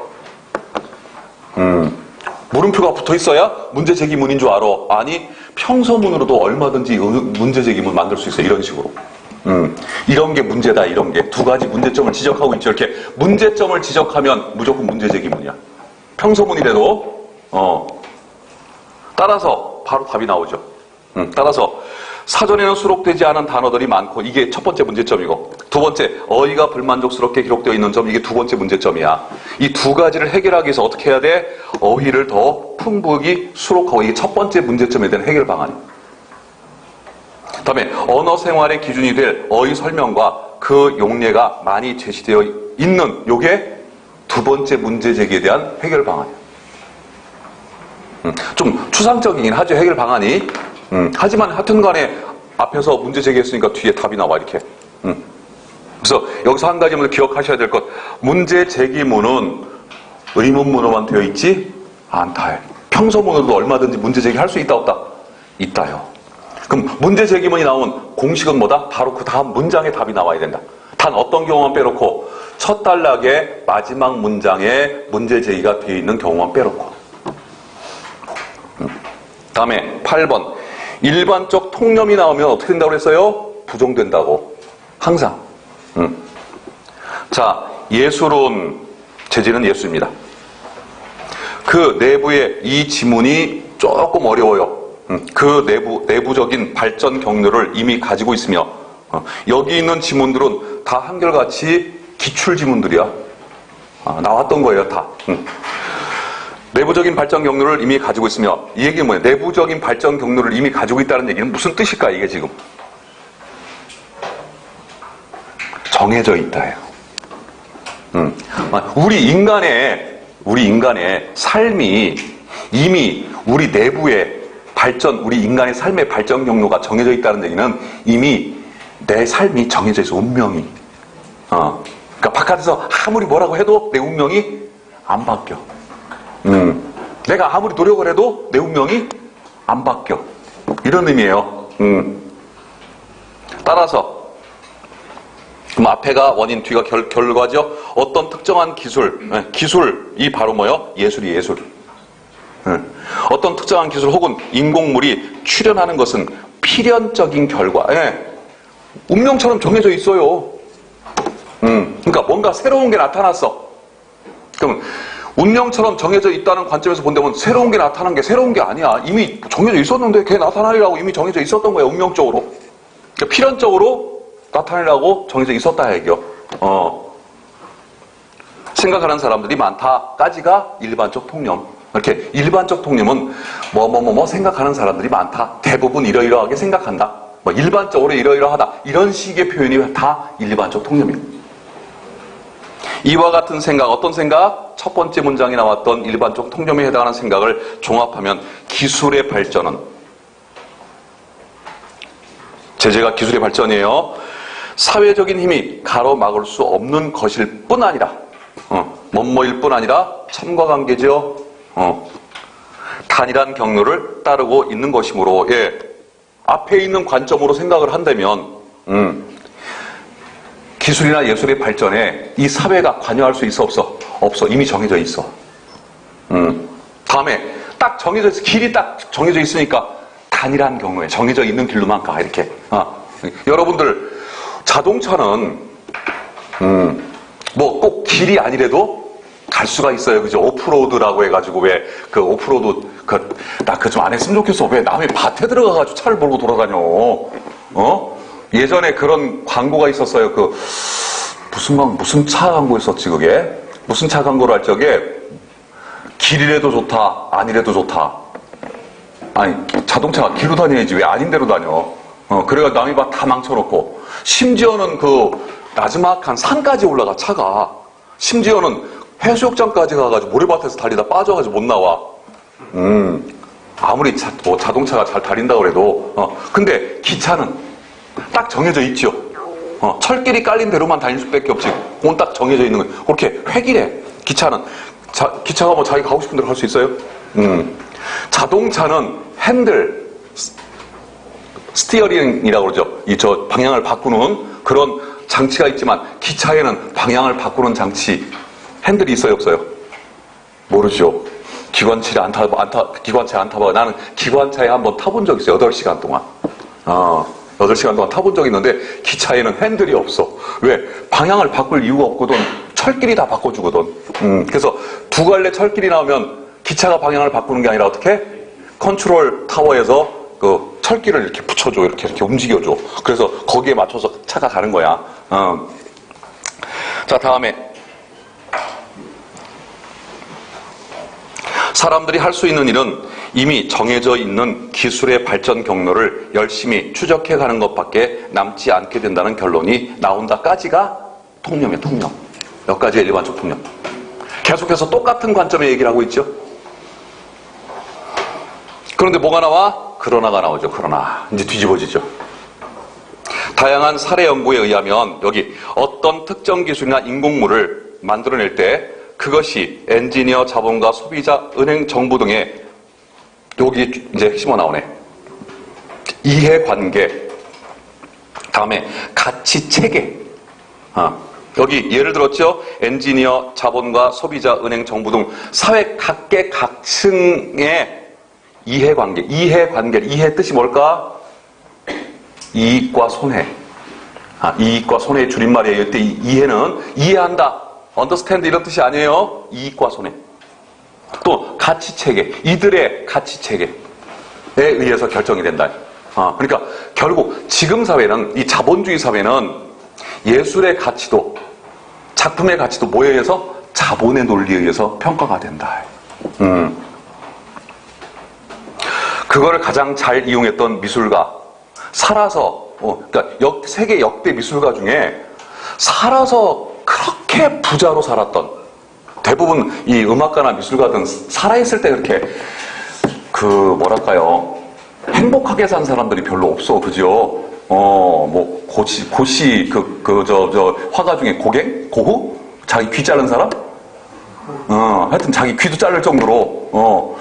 물음표가 붙어 있어야 문제제기문인 줄 알아. 아니, 평서문으로도 얼마든지 문제제기문 만들 수 있어. 이런 식으로. 이런 게 문제다, 이런 게. 두 가지 문제점을 지적하고 있죠. 이렇게 문제점을 지적하면 무조건 문제제기문이야. 평서문이라도, 따라서 바로 답이 나오죠. 따라서 사전에는 수록되지 않은 단어들이 많고, 이게 첫 번째 문제점이고, 두 번째, 어휘가 불만족스럽게 기록되어 있는 점, 이게 두 번째 문제점이야. 이 두 가지를 해결하기 위해서 어떻게 해야 돼? 어휘를 더 풍부하게 수록하고, 이게 첫 번째 문제점에 대한 해결 방안이야. 다음에 언어 생활의 기준이 될 어휘 설명과 그 용례가 많이 제시되어 있는 요게 두 번째 문제 제기에 대한 해결 방안이에요. 좀 추상적이긴 하죠, 해결 방안이. 하지만 하여튼 간에 앞에서 문제 제기했으니까 뒤에 답이 나와, 이렇게. 그래서 여기서 한 가지 먼저 기억하셔야 될 것. 문제 제기문은 의문문으로만 되어 있지 않다. 평서문으로도 얼마든지 문제 제기할 수 있다, 없다? 있다요. 그럼 문제 제기문이 나오면 공식은 뭐다? 바로 그 다음 문장에 답이 나와야 된다. 단 어떤 경우만 빼놓고 첫 단락의 마지막 문장에 문제 제기가 되어 있는 경우만 빼놓고. 다음에 8번. 일반적 통념이 나오면 어떻게 된다고 그랬어요? 부정된다고. 항상. 자, 예술은, 재질은 예술입니다. 그 내부에 이 지문이 조금 어려워요. 그 내부적인 발전 경로를 이미 가지고 있으며, 여기 있는 지문들은 다 한결같이 기출 지문들이야. 나왔던 거예요, 다. 내부적인 발전 경로를 이미 가지고 있으며, 이 얘기는 뭐예요? 내부적인 발전 경로를 이미 가지고 있다는 얘기는 무슨 뜻일까, 이게 지금? 정해져 있다예요. 우리 인간의 삶이 이미 우리 내부에 우리 인간의 삶의 발전 경로가 정해져 있다는 얘기는 이미 내 삶이 정해져 있어, 운명이. 그러니까 바깥에서 아무리 뭐라고 해도 내 운명이 안 바뀌어. 내가 아무리 노력을 해도 내 운명이 안 바뀌어. 이런 의미예요. 따라서 그럼 앞에가 원인, 뒤가 결과죠. 어떤 특정한 기술이 바로 뭐요? 예술이 예술. 어떤 특정한 기술 혹은 인공물이 출현하는 것은 필연적인 결과. 운명처럼 정해져 있어요. 그러니까 뭔가 새로운 게 나타났어. 그럼 운명처럼 정해져 있다는 관점에서 본다면 새로운 게 나타난 게 새로운 게 아니야. 이미 정해져 있었는데 걔 나타나리라고 이미 정해져 있었던 거야, 운명적으로. 그러니까 필연적으로 나타내라고 정해져 있었다 얘기요. 생각하는 사람들이 많다까지가 일반적 통념. 이렇게 일반적 통념은 뭐 생각하는 사람들이 많다. 대부분 이러이러하게 생각한다. 일반적으로 이러이러하다. 이런 식의 표현이 다 일반적 통념이에요. 이와 같은 생각, 어떤 생각? 첫 번째 문장에 나왔던 일반적 통념에 해당하는 생각을 종합하면 기술의 발전은, 제재가 기술의 발전이에요. 사회적인 힘이 가로막을 수 없는 것일 뿐 아니라, 뭐뭐일 뿐 아니라 참과관계죠. 단일한 경로를 따르고 있는 것이므로, 앞에 있는 관점으로 생각을 한다면, 기술이나 예술의 발전에 이 사회가 관여할 수 있어, 없어? 없어. 이미 정해져 있어. 다음에 딱 정해져 있어. 길이 딱 정해져 있으니까 단일한 경로에 정해져 있는 길로만 가, 이렇게. 여러분들, 자동차는, 뭐 꼭 길이 아니래도 갈 수가 있어요. 그죠? 오프로드라고 해가지고 왜 그 오프로드 나 그 좀 안 했으면 좋겠어. 왜 남의 밭에 들어가가지고 차를 몰고 돌아다녀? 예전에 그런 광고가 있었어요. 무슨 차 광고 있었지 그게? 무슨 차 광고를 할 적에 길이라도 좋다, 아니래도 좋다. 아니 자동차가 길로 다녀야지 왜 아닌 데로 다녀? 그래가 남의 밭 다 망쳐놓고 심지어는 나지막한 산까지 올라가 차가. 심지어는 해수욕장까지 가가지고 모래밭에서 달리다 빠져가지고 못 나와. 아무리 자동차가 잘 달린다고 해도. 근데 기차는 딱 정해져 있죠. 철길이 깔린 대로만 다닐 수밖에 없지. 그건 딱 정해져 있는 거예요. 그렇게 획일해. 기차는. 기차가 뭐 자기 가고 싶은 대로 할 수 있어요? 자동차는 핸들, 스티어링이라고 그러죠. 방향을 바꾸는 그런 장치가 있지만 기차에는 방향을 바꾸는 장치, 핸들이 있어요, 없어요? 모르죠. 기관차에 안 타봐. 나는 기관차에 한번 타본 적 있어요. 8시간 동안. 8시간 동안 타본 적이 있는데 기차에는 핸들이 없어. 왜? 방향을 바꿀 이유가 없거든. 철길이 다 바꿔주거든. 그래서 두 갈래 철길이 나오면 기차가 방향을 바꾸는 게 아니라 어떻게? 컨트롤 타워에서 그 철길을 이렇게 붙여줘. 이렇게 움직여줘. 그래서 거기에 맞춰서 차가 가는 거야. 자, 다음에. 사람들이 할 수 있는 일은 이미 정해져 있는 기술의 발전 경로를 열심히 추적해 가는 것밖에 남지 않게 된다는 결론이 나온다까지가 통념이에요, 통념. 여기까지가 일반적 통념. 계속해서 똑같은 관점의 얘기를 하고 있죠. 그런데 뭐가 나와? 그러나가 나오죠. 그러나. 이제 뒤집어지죠. 다양한 사례 연구에 의하면 여기 어떤 특정 기술이나 인공물을 만들어낼 때 그것이 엔지니어, 자본가, 소비자, 은행, 정부 등의 여기 이제 핵심어 나오네. 이해관계, 다음에 가치체계. 여기 예를 들었죠. 엔지니어, 자본가, 소비자, 은행, 정부 등 사회 각계각층의 이해관계. 이해 뜻이 뭘까? 이익과 손해. 이익과 손해의 줄임말이에요. 이때 이해는 이해한다. understand 이런 뜻이 아니에요. 이익과 손해. 또 가치체계, 이들의 가치체계에 의해서 결정이 된다. 그러니까 결국 지금 사회는, 이 자본주의 사회는 예술의 가치도 작품의 가치도 뭐에 의해서? 자본의 논리에 의해서 평가가 된다. 그거를 가장 잘 이용했던 미술가, 살아서 그러니까 세계 역대 미술가 중에 살아서 그렇게 부자로 살았던, 대부분 이 음악가나 미술가든 살아있을 때 그렇게 뭐랄까요, 행복하게 산 사람들이 별로 없어. 그죠? 뭐 고시 화가 중에 고후? 자기 귀 자른 사람? 하여튼 자기 귀도 자를 정도로.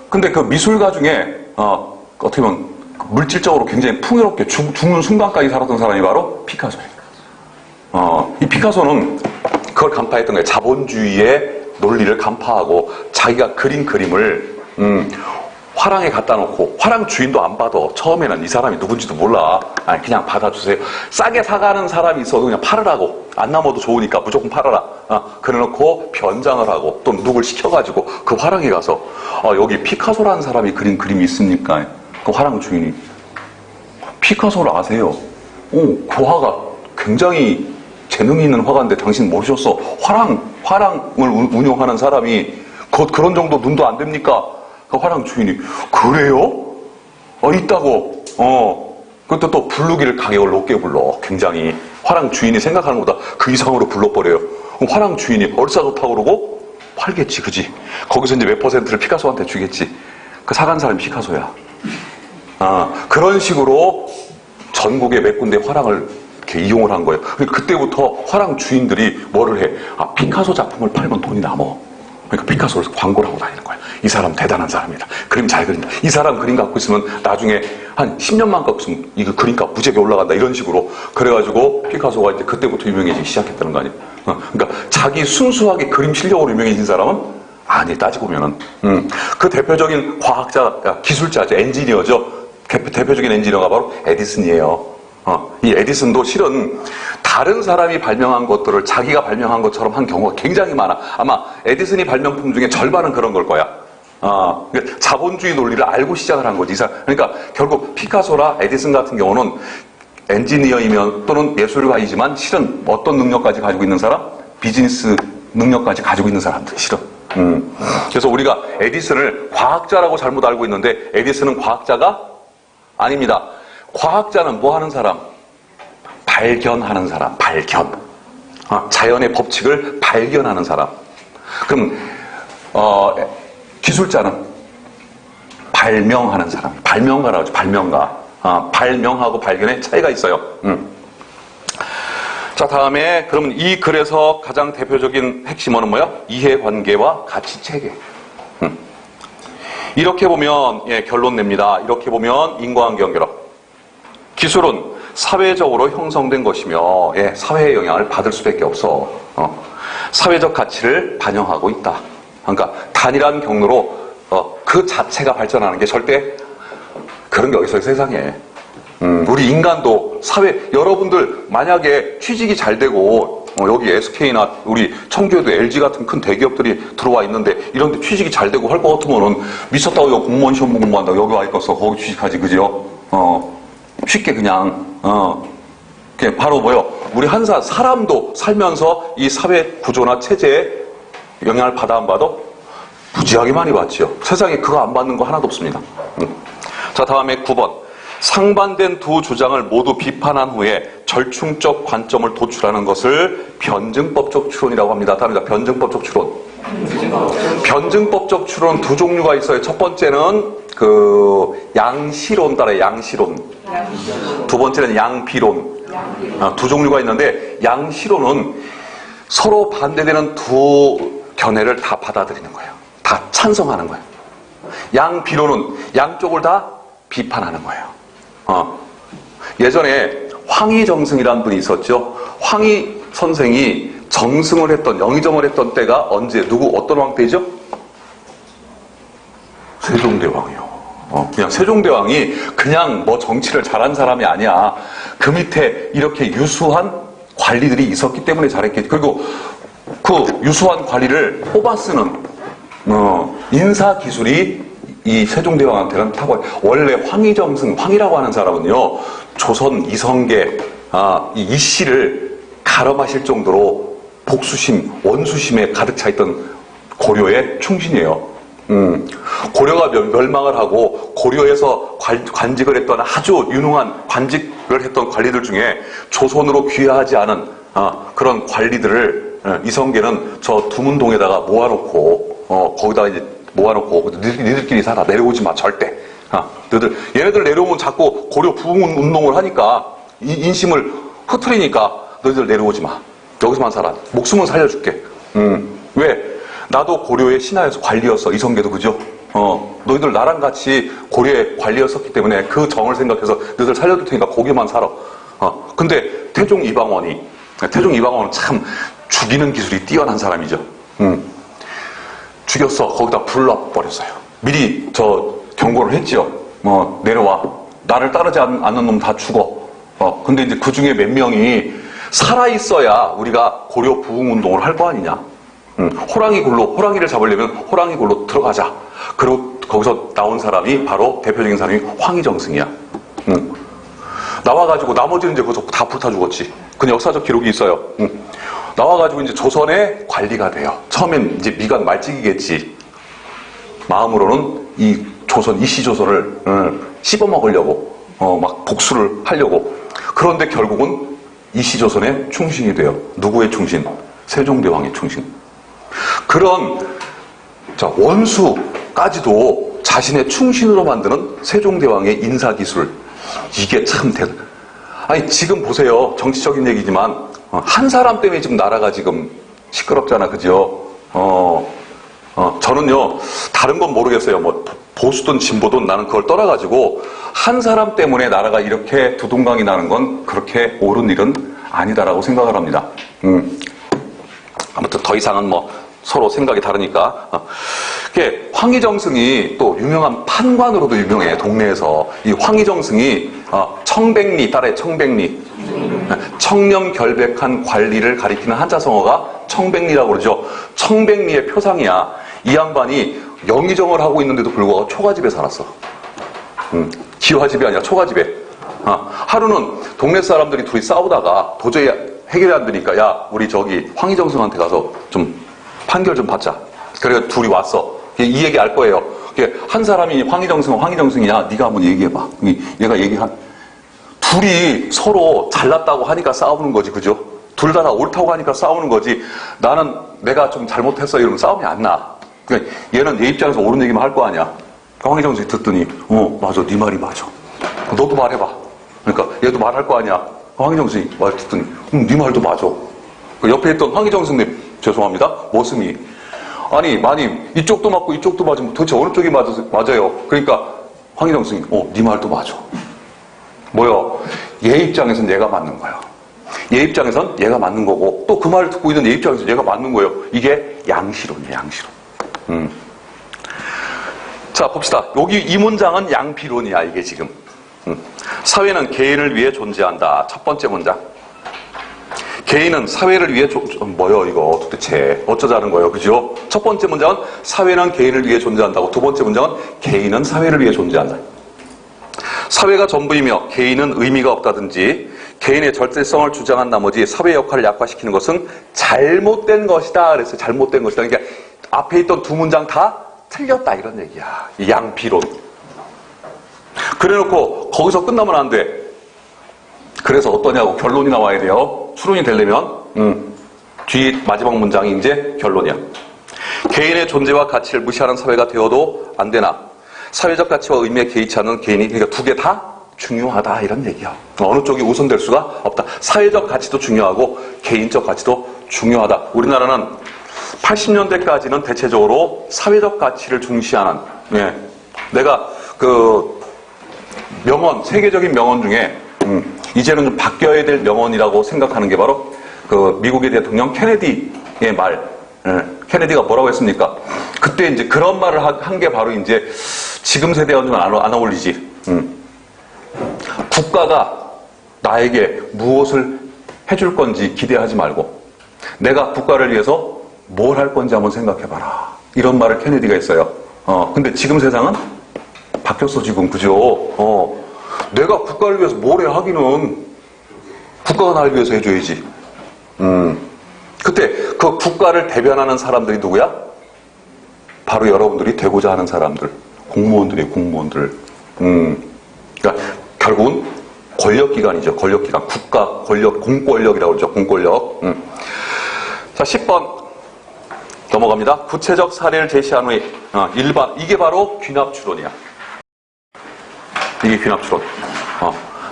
근데 그 미술가 중에 어떻게 보면 물질적으로 굉장히 풍요롭게 죽는 순간까지 살았던 사람이 바로 피카소예요. 이 피카소는 그걸 간파했던 거예요. 자본주의의 논리를 간파하고 자기가 그린 그림을 화랑에 갖다 놓고, 화랑 주인도 안 받아. 처음에는 이 사람이 누군지도 몰라. 아니, 그냥 받아주세요. 싸게 사가는 사람이 있어도 그냥 팔으라고. 안 남아도 좋으니까 무조건 팔아라. 그래 놓고 변장을 하고 또 누굴 시켜가지고 그 화랑에 가서 여기 피카소라는 사람이 그린 그림이 있습니까? 그 화랑 주인이 피카소를 아세요? 그 화가 굉장히 재능이 있는 화가인데 당신 모르셨어? 화랑을 운용하는 사람이 그런 정도 눈도 안 됩니까? 그 화랑 주인이 그래요? 있다고. 그것도 또 부르기를 가격을 높게 불러. 굉장히 화랑 주인이 생각하는 것보다 그 이상으로 불러버려요. 그럼 화랑 주인이 얼싸 좋다고 그러고 팔겠지, 그지? 거기서 이제 몇 퍼센트를 피카소한테 주겠지. 그 사간 사람이 피카소야. 그런 식으로 전국에 몇 군데 화랑을 이렇게 이용을 한 거예요. 그때부터 화랑 주인들이 뭐를 해? 피카소 작품을 팔면 돈이 남어. 그러니까 피카소를 광고를 하고 다니는 거야. 이 사람 대단한 사람이다. 그림 잘 그린다. 이 사람 그림 갖고 있으면 나중에 한 10년만 갖고 있으면 이거 그림값 무지하게 올라간다. 이런 식으로. 그래가지고 피카소가 이제 그때부터 유명해지기 시작했다는 거 아니에요. 그러니까 자기 순수하게 그림 실력으로 유명해진 사람은 아니, 따지고 보면은. 그 대표적인 과학자, 기술자죠. 엔지니어죠. 대표적인 엔지니어가 바로 에디슨이에요. 이 에디슨도 실은 다른 사람이 발명한 것들을 자기가 발명한 것처럼 한 경우가 굉장히 많아. 아마 에디슨이 발명품 중에 절반은 그런 걸 거야. 그러니까 자본주의 논리를 알고 시작을 한 거지. 그러니까 결국 피카소나 에디슨 같은 경우는 엔지니어이면 또는 예술가이지만 실은 어떤 능력까지 가지고 있는 사람? 비즈니스 능력까지 가지고 있는 사람들, 실은. 그래서 우리가 에디슨을 과학자라고 잘못 알고 있는데 에디슨은 과학자가 아닙니다. 과학자는 뭐 하는 사람? 발견하는 사람, 발견. 자연의 법칙을 발견하는 사람. 그럼 기술자는 발명하는 사람, 발명가라고 하죠. 발명가. 발명하고 발견의 차이가 있어요. 자, 다음에 그러면 이 글에서 가장 대표적인 핵심어는 뭐야? 이해관계와 가치체계. 이렇게 보면 결론 냅니다. 이렇게 보면 인과관계 연결학. 기술은 사회적으로 형성된 것이며 사회의 영향을 받을 수밖에 없어. 사회적 가치를 반영하고 있다. 그러니까 단일한 경로로 그 자체가 발전하는 게 절대 그런 게 어디 있어요, 세상에. 우리 인간도 여러분들 만약에 취직이 잘 되고 여기 SK나 우리 청주에도 LG 같은 큰 대기업들이 들어와 있는데 이런 데 취직이 잘 되고 할 것 같으면은 미쳤다고 여기 공무원 시험 공부한다고 여기 와 있겠어. 거기 취직하지, 그죠? 쉽게 그냥 바로 우리 사람도 살면서 이 사회 구조나 체제에 영향을 받아 안 받아? 무지하게 많이 받죠. 세상에 그거 안 받는 거 하나도 없습니다. 자, 다음에 9번. 상반된 두 주장을 모두 비판한 후에 절충적 관점을 도출하는 것을 변증법적 추론이라고 합니다. 다릅니다. 변증법적 추론. 변증법적 추론은 두 종류가 있어요. 첫 번째는 양시론 따라요. 양시론. 두 번째는 양비론. 두 종류가 있는데 양시론은 서로 반대되는 두 견해를 다 받아들이는 거예요. 다 찬성하는 거예요. 양비론은 양쪽을 다 비판하는 거예요. 예전에 황희정승이라는 분이 있었죠. 황희 선생이 정승을 했던, 영의정을 했던 때가 언제, 어떤 왕 때죠? 세종대왕이요. 그냥 세종대왕이 그냥 정치를 잘한 사람이 아니야. 그 밑에 이렇게 유수한 관리들이 있었기 때문에 잘했겠지. 그리고 그 유수한 관리를 뽑아 쓰는, 인사 기술이 이 세종대왕한테는 탁월. 원래 황희정승, 황이라고 하는 사람은요, 조선 이성계, 이 씨를 가름하실 정도로 복수심, 원수심에 가득 차 있던 고려의 충신이에요. 고려가 멸망을 하고 고려에서 관직을 했던 아주 유능한 관직을 했던 관리들 중에 조선으로 귀화하지 않은 그런 관리들을 이성계는 저 두문동에다가 모아놓고 거기다가 이제 모아놓고 니들끼리 살아. 내려오지 마, 절대. 얘네들 내려오면 자꾸 고려 부흥 운동을 하니까 인심을 흐트리니까 너희들 내려오지 마. 여기서만 살아. 목숨은 살려줄게. 왜? 나도 고려의 신하여서 관리였어. 이성계도 그죠? 너희들 나랑 같이 고려의 관리였었기 때문에 그 정을 생각해서 너희들 살려줄 테니까 거기만 살아. 근데 태종 이방원은 참 죽이는 기술이 뛰어난 사람이죠. 죽였어. 거기다 불러버렸어요. 미리 경고를 했지요. 내려와. 나를 따르지 않는 놈 다 죽어. 근데 이제 그 중에 몇 명이 살아있어야 우리가 고려 부흥운동을 할 거 아니냐. 호랑이를 잡으려면 호랑이굴로 들어가자. 그리고 거기서 나온 사람이 바로 대표적인 사람이 황희정승이야. 나와가지고 나머지는 이제 거기서 다 불타 죽었지. 그 역사적 기록이 있어요. 나와가지고 이제 조선의 관리가 돼요. 처음엔 이제 미간 말찍이겠지. 마음으로는 이 이시조선을 씹어먹으려고, 막 복수를 하려고. 그런데 결국은 이시조선의 충신이 돼요. 누구의 충신? 세종대왕의 충신. 그런 원수까지도 자신의 충신으로 만드는 세종대왕의 인사기술. 이게 참 아니, 지금 보세요. 정치적인 얘기지만, 한 사람 때문에 지금 나라가 지금 시끄럽잖아. 그죠? 저는요, 다른 건 모르겠어요. 보수든 진보든 나는 그걸 떠나가지고, 한 사람 때문에 나라가 이렇게 두둥강이 나는 건 그렇게 옳은 일은 아니다라고 생각을 합니다. 아무튼 더 이상은 서로 생각이 다르니까. 황희정승이 또 유명한 판관으로도 유명해, 동네에서. 이 황희정승이 청백리, 따라해, 청백리. 청렴결백한 관리를 가리키는 한자성어가 청백리라고 그러죠. 청백리의 표상이야. 이 양반이 영의정을 하고 있는데도 불구하고 초가집에 살았어. 기와집이 아니라 초가집에. 하루는 동네 사람들이 둘이 싸우다가 도저히 해결이 안 되니까 야, 우리 저기 황희정승한테 가서 좀 판결 좀 받자. 그래서 둘이 왔어. 이 얘기 알 거예요. 한 사람이 황희정승이야. 네가 한번 얘기해봐. 얘가 둘이 서로 잘났다고 하니까 싸우는 거지, 그죠? 둘 다 옳다고 하니까 싸우는 거지. 내가 좀 잘못했어 이러면 싸움이 안 나. 그러니까 얘는 얘 입장에서 옳은 얘기만 할 거 아니야. 황희정승이 듣더니 맞아, 네 말이 맞아. 너도 말해봐. 그러니까 얘도 말할 거 아니야. 황희정승이 말 듣더니 네 말도 맞아. 옆에 있던 황희정승님 죄송합니다. 모습이 아니 마님 이쪽도 맞고 이쪽도 맞으면 도대체 어느 쪽이 맞아요. 그러니까 황희정승이 네 말도 맞아. 뭐야? 얘 입장에선 얘가 맞는 거야. 얘 입장에선 얘가 맞는 거고 또 그 말을 듣고 있는 얘 입장에서 얘가 맞는 거예요. 이게 양시론이에요. 양시론. 자 봅시다. 여기 이 문장은 양비론이야. 이게 지금 사회는 개인을 위해 존재한다. 첫 번째 문장. 개인은 사회를 위해 뭐요 이거 도대체 어쩌자는 거예요. 그죠? 첫 번째 문장은 사회는 개인을 위해 존재한다고. 두 번째 문장은 개인은 사회를 위해 존재한다. 사회가 전부이며 개인은 의미가 없다든지 개인의 절대성을 주장한 나머지 사회 역할을 약화시키는 것은 잘못된 것이다. 그래서 잘못된 것이다. 그러니까 앞에 있던 두 문장 다 틀렸다 이런 얘기야. 이 양비론. 그래놓고 거기서 끝나면 안 돼. 그래서 어떠냐고 결론이 나와야 돼요. 추론이 되려면 뒤 마지막 문장이 이제 결론이야. 개인의 존재와 가치를 무시하는 사회가 되어도 안 되나 사회적 가치와 의미에 개의치 않는 개인이 그러니까 두 개 다 중요하다 이런 얘기야. 어느 쪽이 우선될 수가 없다. 사회적 가치도 중요하고 개인적 가치도 중요하다. 우리나라는 80년대까지는 대체적으로 사회적 가치를 중시하는 내가 명언 세계적인 명언 중에 이제는 좀 바뀌어야 될 명언이라고 생각하는 게 바로 미국의 대통령 케네디의 말. 케네디가 뭐라고 했습니까? 그때 이제 그런 말을 한 게 바로 이제 지금 세대와는 좀 안 어울리지. 국가가 나에게 무엇을 해줄 건지 기대하지 말고 내가 국가를 위해서 뭘 할 건지 한번 생각해봐라. 이런 말을 케네디가 했어요. 근데 지금 세상은 바뀌었어 지금. 그죠? 내가 국가를 위해서 뭘 해 하기는 국가가 나를 위해서 해줘야지. 그때 그 국가를 대변하는 사람들이 누구야? 바로 여러분들이 되고자 하는 사람들. 공무원들이에요. 공무원들. 그러니까 결국은 권력기관이죠. 권력기관. 국가 권력, 공권력이라고 그러죠. 공권력. 자, 10번 넘어갑니다. 구체적 사례를 제시한 후에 일반 이게 바로 귀납추론이야. 이게 귀납추론.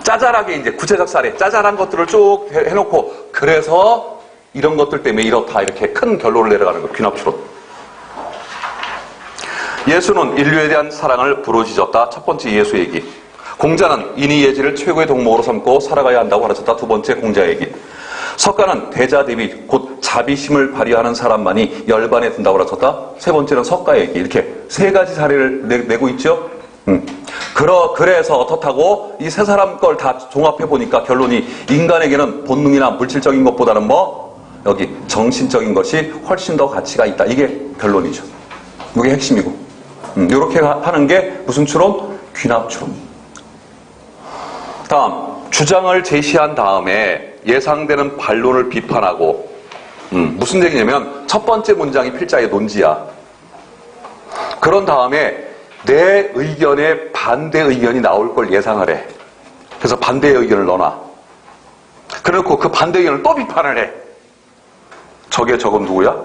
짜잘하게 이제 구체적 사례, 짜잘한 것들을 쭉 해놓고 그래서 이런 것들 때문에 이렇다 이렇게 큰 결론을 내려가는 거. 귀납추론. 예수는 인류에 대한 사랑을 부르짖었다. 첫 번째 예수 얘기. 공자는 인의 예지를 최고의 덕목으로 삼고 살아가야 한다고 가르쳤다. 두 번째 공자 얘기. 석가는 대자대비 곧 자비심을 발휘하는 사람만이 열반에 든다고 가르쳤다. 세 번째는 석가 얘기. 이렇게 세 가지 사례를 내고 있죠. 그래서 어떻다고 이 세 사람 걸 다 종합해 보니까 결론이 인간에게는 본능이나 물질적인 것보다는 여기 정신적인 것이 훨씬 더 가치가 있다. 이게 결론이죠. 이게 핵심이고. 이렇게 하는 게 무슨 추론? 귀납추론. 다음 주장을 제시한 다음에 예상되는 반론을 비판하고 무슨 얘기냐면 첫 번째 문장이 필자의 논지야. 그런 다음에 내 의견에 반대 의견이 나올 걸 예상을 해. 그래서 반대 의견을 넣어놔. 그래놓고 그 반대 의견을 또 비판을 해. 저게 저건 누구야?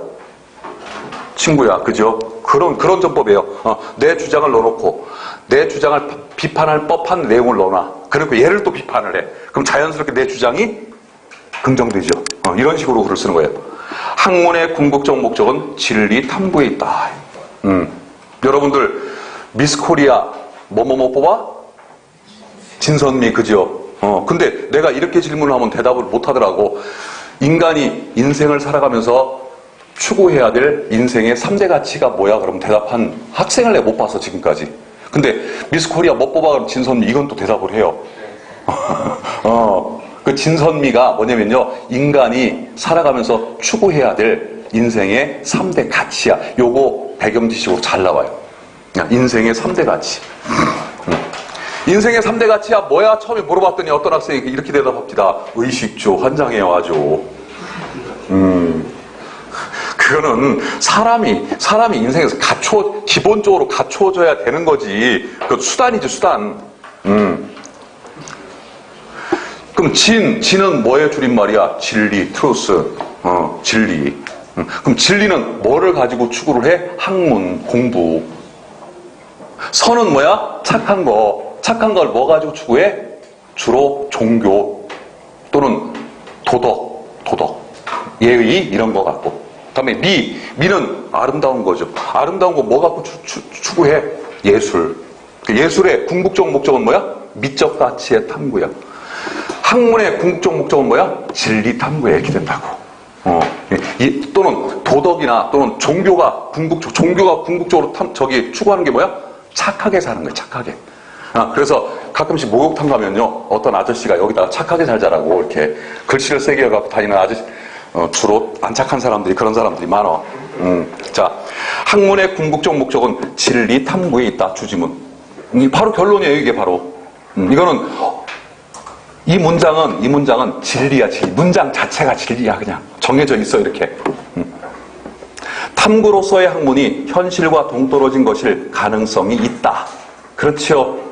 친구야. 그죠? 그런 전법이에요. 내 주장을 넣어놓고 내 주장을 비판할 법한 내용을 넣어놔. 그리고 얘를 또 비판을 해. 그럼 자연스럽게 내 주장이 긍정되죠. 이런 식으로 글을 쓰는 거예요. 학문의 궁극적 목적은 진리 탐구에 있다. 여러분들 미스코리아 뭐뭐뭐 뽑아? 진선미. 그죠? 근데 내가 이렇게 질문을 하면 대답을 못 하더라고. 인간이 인생을 살아가면서 추구해야 될 인생의 3대 가치가 뭐야? 그럼 대답한 학생을 내가 못 봤어 지금까지. 근데 미스코리아 뭐 뽑아? 그럼 진선미. 이건 또 대답을 해요. 그 진선미가 뭐냐면요. 인간이 살아가면서 추구해야 될 인생의 3대 가치야. 요거 배경지식으로 잘 나와요. 인생의 3대 가치. 인생의 3대 가치야 뭐야? 처음에 물어봤더니 어떤 학생이 이렇게 대답합니다. 의식주, 환장해요 아주. 그거는 사람이 인생에서 기본적으로 갖춰줘야 되는 거지. 그 수단이지, 수단. 그럼 진은 뭐의 줄임말이야? 진리, 트루스. 진리. 그럼 진리는 뭐를 가지고 추구를 해? 학문, 공부. 선은 뭐야? 착한 거. 착한 걸 뭐 가지고 추구해? 주로 종교 또는 도덕, 예의 이런 거 갖고. 그 다음에 미는 아름다운 거죠. 아름다운 거 뭐 갖고 추구해? 예술. 그 예술의 궁극적 목적은 뭐야? 미적 가치의 탐구야. 학문의 궁극적 목적은 뭐야? 진리 탐구에 이렇게 된다고. 또는 도덕이나 또는 종교가 궁극적으로 추구하는 게 뭐야? 착하게 사는 거야, 착하게. 그래서 가끔씩 목욕탕 가면요, 어떤 아저씨가 여기다가 착하게 살자라고 이렇게 글씨를 세게 갖고 다니는 아저씨, 주로 안 착한 사람들이, 그런 사람들이 많아. 자, 학문의 궁극적 목적은 진리 탐구에 있다, 주지문. 바로 결론이에요, 이게 바로. 이거는, 이 문장은 진리야, 진리. 문장 자체가 진리야, 그냥. 정해져 있어, 이렇게. 탐구로서의 학문이 현실과 동떨어진 것일 가능성이 있다. 그렇죠.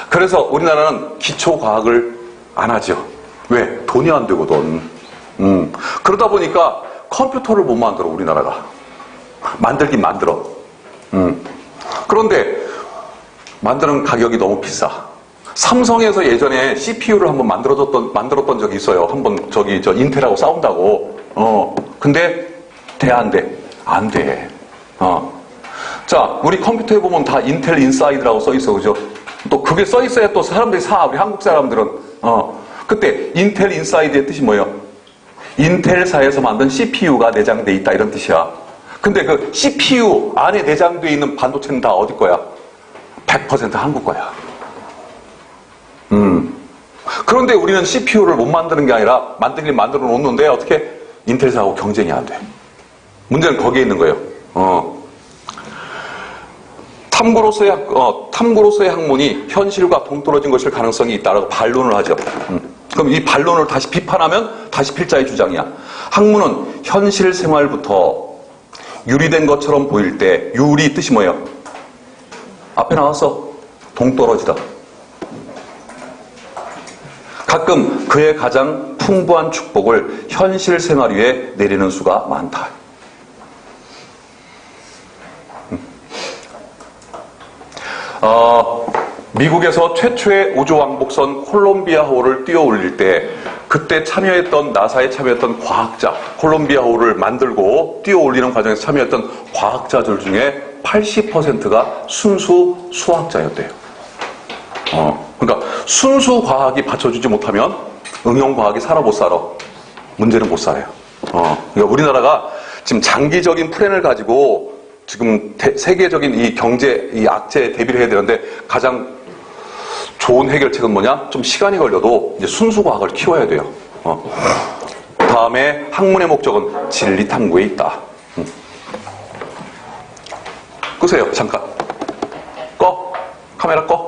그래서 우리나라는 기초과학을 안 하죠. 왜? 돈이 안 되거든. 그러다 보니까 컴퓨터를 못 만들어, 우리나라가. 만들긴 만들어. 그런데 만드는 가격이 너무 비싸. 삼성에서 예전에 CPU를 한번 만들었던 적이 있어요. 한번 인텔하고 싸운다고. 근데 돼, 안 돼? 안 돼. 자, 우리 컴퓨터에 보면 다 인텔 인사이드라고 써 있어, 그죠? 또 그게 써 있어야 또 사람들이 우리 한국 사람들은. 그때 인텔 인사이드의 뜻이 뭐예요? 인텔사에서 만든 CPU가 내장돼 있다, 이런 뜻이야. 근데 그 CPU 안에 내장돼 있는 반도체는 다 어디 거야? 100% 한국 거야. 그런데 우리는 CPU를 못 만드는 게 아니라 만들긴 만들어 놓는데 어떻게? 인텔사하고 경쟁이 안 돼. 문제는 거기에 있는 거예요. 탐구로서의 학문이 현실과 동떨어진 것일 가능성이 있다라고 반론을 하죠. 그럼 이 반론을 다시 비판하면 다시 필자의 주장이야. 학문은 현실 생활부터 유리된 것처럼 보일 때, 유리 뜻이 뭐예요? 앞에 나왔어. 동떨어지다. 가끔 그의 가장 풍부한 축복을 현실 생활 위에 내리는 수가 많다. 미국에서 최초의 우주왕복선 콜롬비아호를 띄워 올릴 때 그때 나사에 참여했던 과학자, 콜롬비아호를 만들고 띄워 올리는 과정에서 참여했던 과학자들 중에 80%가 순수 수학자였대요. 그러니까 순수 과학이 받쳐주지 못하면 응용 과학이 살아 못 살아? 문제는 못 살아요. 그러니까 우리나라가 지금 장기적인 플랜을 가지고 지금 세계적인 이 경제, 이 악재에 대비를 해야 되는데 가장 좋은 해결책은 뭐냐? 좀 시간이 걸려도 이제 순수과학을 키워야 돼요. 다음에 학문의 목적은 진리 탐구에 있다. 끄세요, 잠깐. 카메라 꺼.